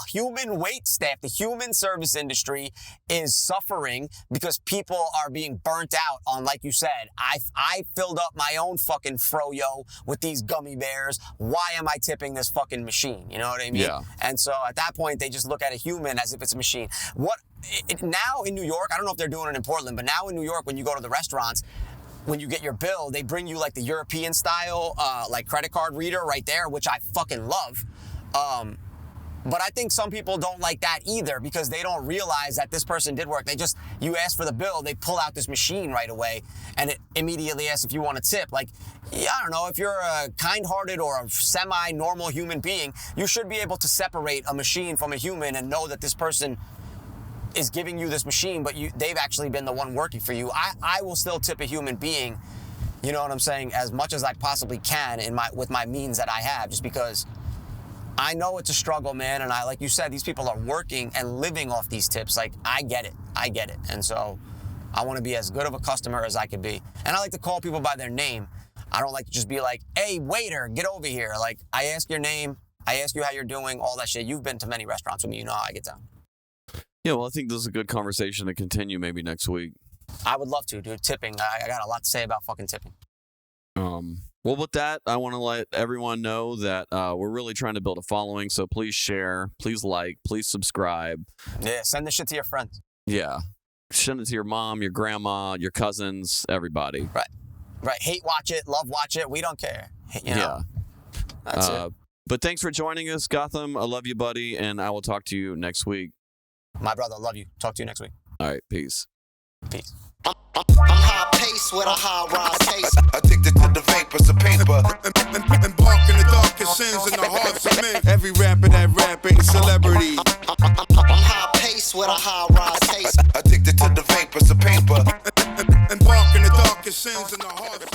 human wait staff, the human service industry is suffering because people are being burnt out on, like you said, I filled up my own fucking froyo with these gummy bears. Why am I tipping this fucking machine? You know what I mean? Yeah. And so at that point, they just look at a human as if it's a machine. Now in New York, I don't know if they're doing it in Portland, but now in New York, when you go to the restaurants, when you get your bill, they bring you like the European style, like credit card reader right there, which I fucking love. But I think some people don't like that either because they don't realize that this person did work. You ask for the bill, they pull out this machine right away, and it immediately asks if you want a tip. Like, I don't know, if you're a kind-hearted or a semi-normal human being, you should be able to separate a machine from a human and know that this person is giving you this machine, but they've actually been the one working for you. I will still tip a human being, you know what I'm saying, as much as I possibly can with my means that I have, just because I know it's a struggle, man, and like you said, these people are working and living off these tips. Like, I get it. And so I want to be as good of a customer as I could be. And I like to call people by their name. I don't like to just be like, hey, waiter, get over here. Like, I ask your name, I ask you how you're doing, all that shit. You've been to many restaurants with me, you know how I get down. Yeah, well, I think this is a good conversation to continue maybe next week. I would love to, dude. Tipping, I got a lot to say about fucking tipping. Well, with that, I want to let everyone know that we're really trying to build a following, so please share, please like, please subscribe. Yeah, send this shit to your friends. Yeah. Send it to your mom, your grandma, your cousins, everybody. Right. Hate watch it, love watch it. We don't care. You know? Yeah. That's it. But thanks for joining us, Gotham. I love you, buddy, and I will talk to you next week. My brother, love you. Talk to you next week. All right, peace. Peace. I'm high pace with a high rise taste. Addicted to the vapors of paper. Embark in the darkest sins in the hearts of men. Every rapper that rap ain't a celebrity. I'm high pace with sins in the hearts